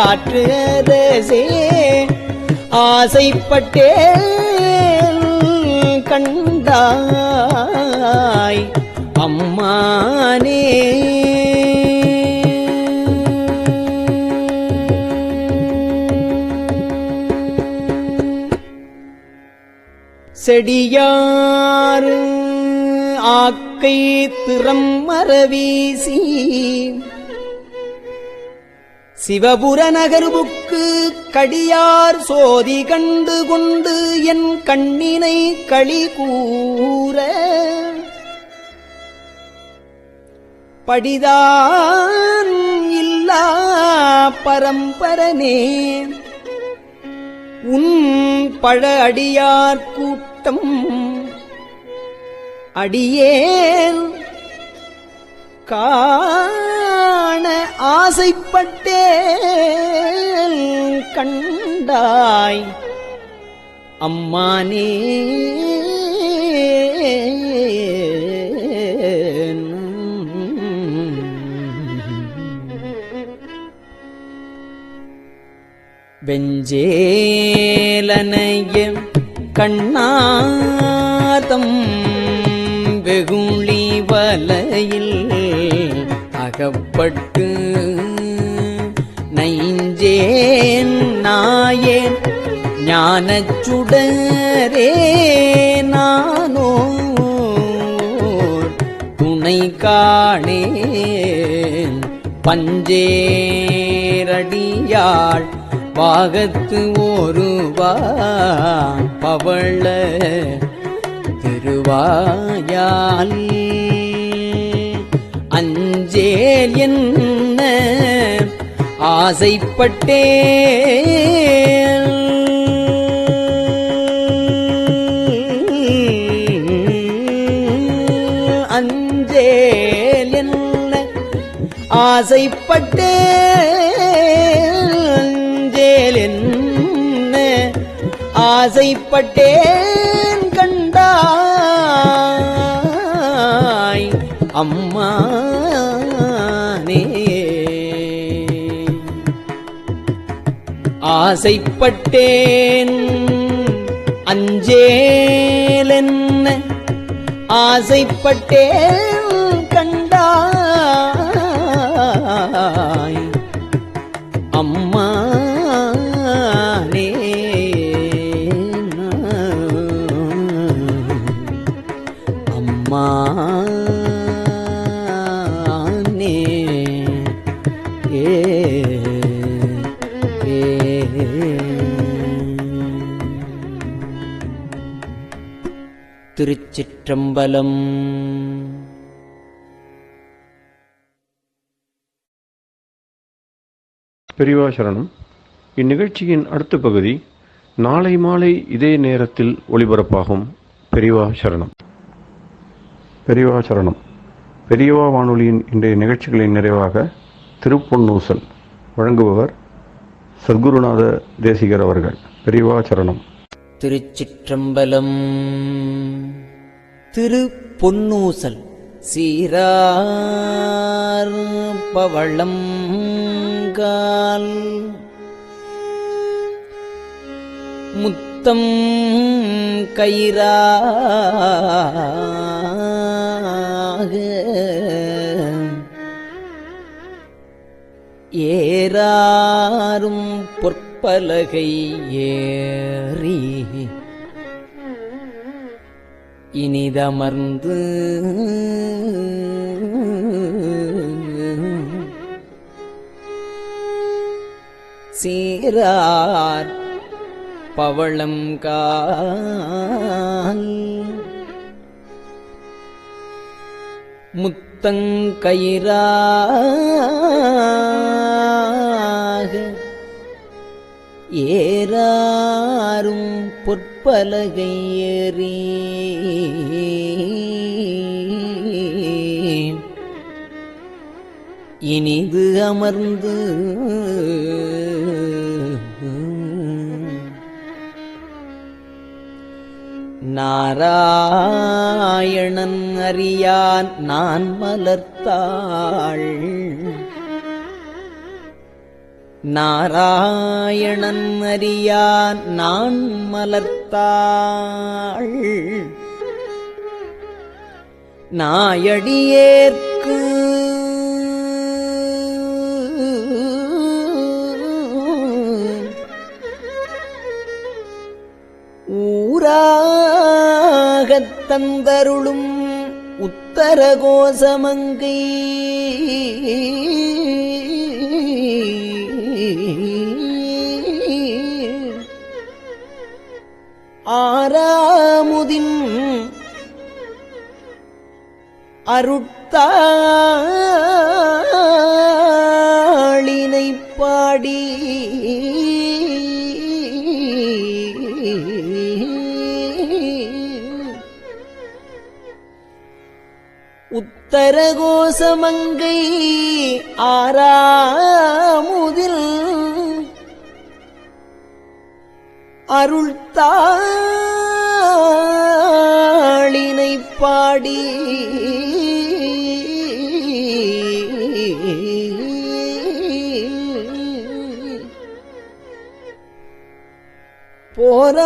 ஐயாற்றுகரசே ஆசைப்பட்டே கண்டாய் அம்மானே செடியார் ஆக்கை திறம் மரவீசி சிவபுர நகர்வுக்கு கடியார் சோதி கண்டு கொண்டு என் கண்ணினை களி கூற படிதான் இல்லா பரம்பரனே உன் பழ அடியார் கூட்டம் அடியேன் காண ஆசைப்பட்டேன் கண்டாய் அம்மானே வெஞ்சேலனைய கண்ணாதம் வெகுளி வலையில் அகப்பட்டு நைஞ்சேன் நாயேன் ஞானச்சுடரே நானோ துணை காணேன் பஞ்சேரடியாள் பாகத்து ஒருவா பவள திருவாயால் அஞ்சேல் என்ன ஆசைப்பட்டேன் அஞ்சேல் என்ன ஆசைப்பட்டேன் என்ன ஆசைப்பட்டேன் கண்டாய் அம்மானே ஆசைப்பட்டேன் அஞ்சேலென்ன ஆசைப்பட்டேன் கண்டாய் அம்மானே அம்மானே திருச்சிற்றம்பலம். பெரியவா சரணம். இந்நிகழ்ச்சியின் அடுத்த பகுதி நாளை மாலை இதே நேரத்தில் ஒளிபரப்பாகும். பெரியவா சரணம். பெரியவா சரணம். பெரியவா வானொலியின் இன்றைய நிகழ்ச்சிகளின் நிறைவாக திருப்பொன்னூசல் வழங்குபவர் சத்குருநாத தேசிகர் அவர்கள். பெரியவா சரணம். திருச்சிற்றம்பலம். திரு பொன்னூசல் சீரார் பவளம் கால் முத்தம் கயிறாக ஏறாரும் பொற்பலகை ஏறி இனிதமர்ந்து சீரார் பவளம் கால் முத்தங்கயிறாக ஏறாரும் பொற்பலகை ஏறி இனிது அமர்ந்து நாராயணன் அறியான் நான் மலர்த்தாள் நாராயணன் அறியான் நான் மலர்த்தாள் நாயடியேற்கு ஊராகத் தந்தருளும் உத்தர கோசமங்கை ஆராமுதின் அருட்தாளினை பாடி உத்தர கோசமங்கை ஆராமுதில் அருள்தாளினை பாடி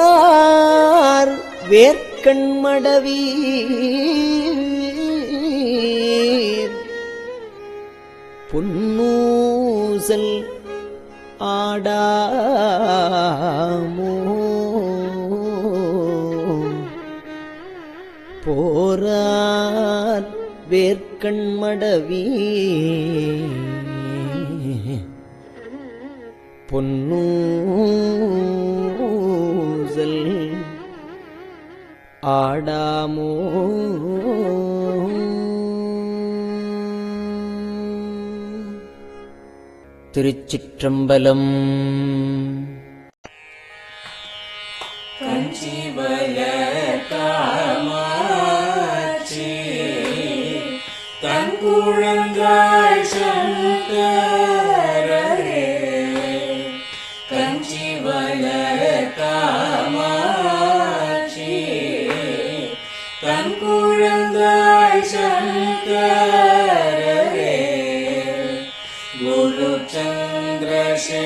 போரார் வேர்க்கண்மடவி பொன்னூசல் ஆடாமோ போரார் வேர்க்கண்மடவி பொன்னூசல் ஆடாமோ திருச்சிற்றம்பலம். தங்குழந்தாய் சங்கரரே கஞ்சிவல காமாட்சி தங்குழந்தாய் சங்கரரே குரு சந்திரசேகரரே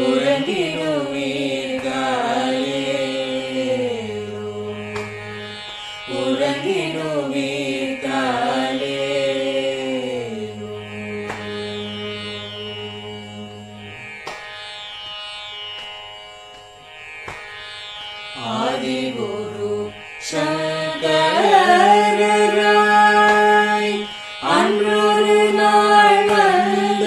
உறங்கிடுவீர்களே உறங்கிடுவீர்களே ஆதிகுரு சங்கரராய் அன்றொரு நாள் வந்த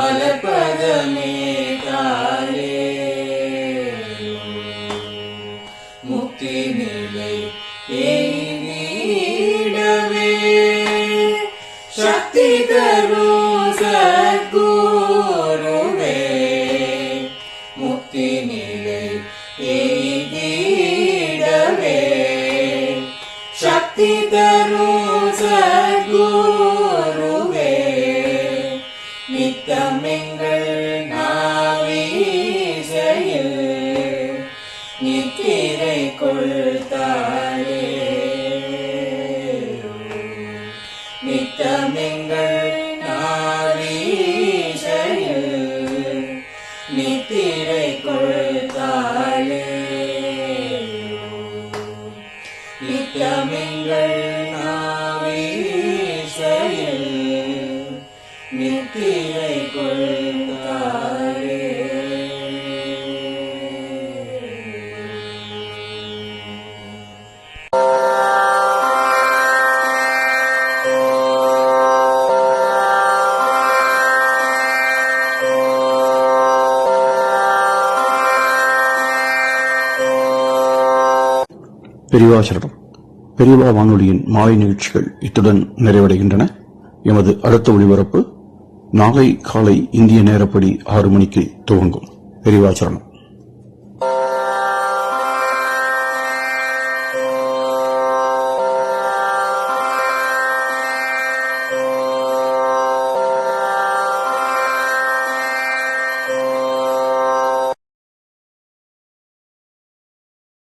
மலர்பதமே தாயே முக்தி நிலை எய்திடவே சக்தி தரும் சத்குருவே முக்தி நிலை எய்திடவே சக்தி தரும் சத்குருவே நித்தமெங்கள் நாவீசையில் நித்திரை கொள்தாயே நித்தமெங்கள் நாவீசையில் நித்திரை கொள்தாயே நித்தமெங்கள் நாவீசையில் நித்திரை கொள்தாயே பெரியவா சரணம். பெரியவா வானொலியின் மாலை நிகழ்ச்சிகள் இத்துடன் நிறைவடைகின்றன. எமது அடுத்த ஒளிபரப்பு நாளை காலை இந்திய நேரப்படி 6 மணிக்கு துவங்கும். பெரியவா சரணம்.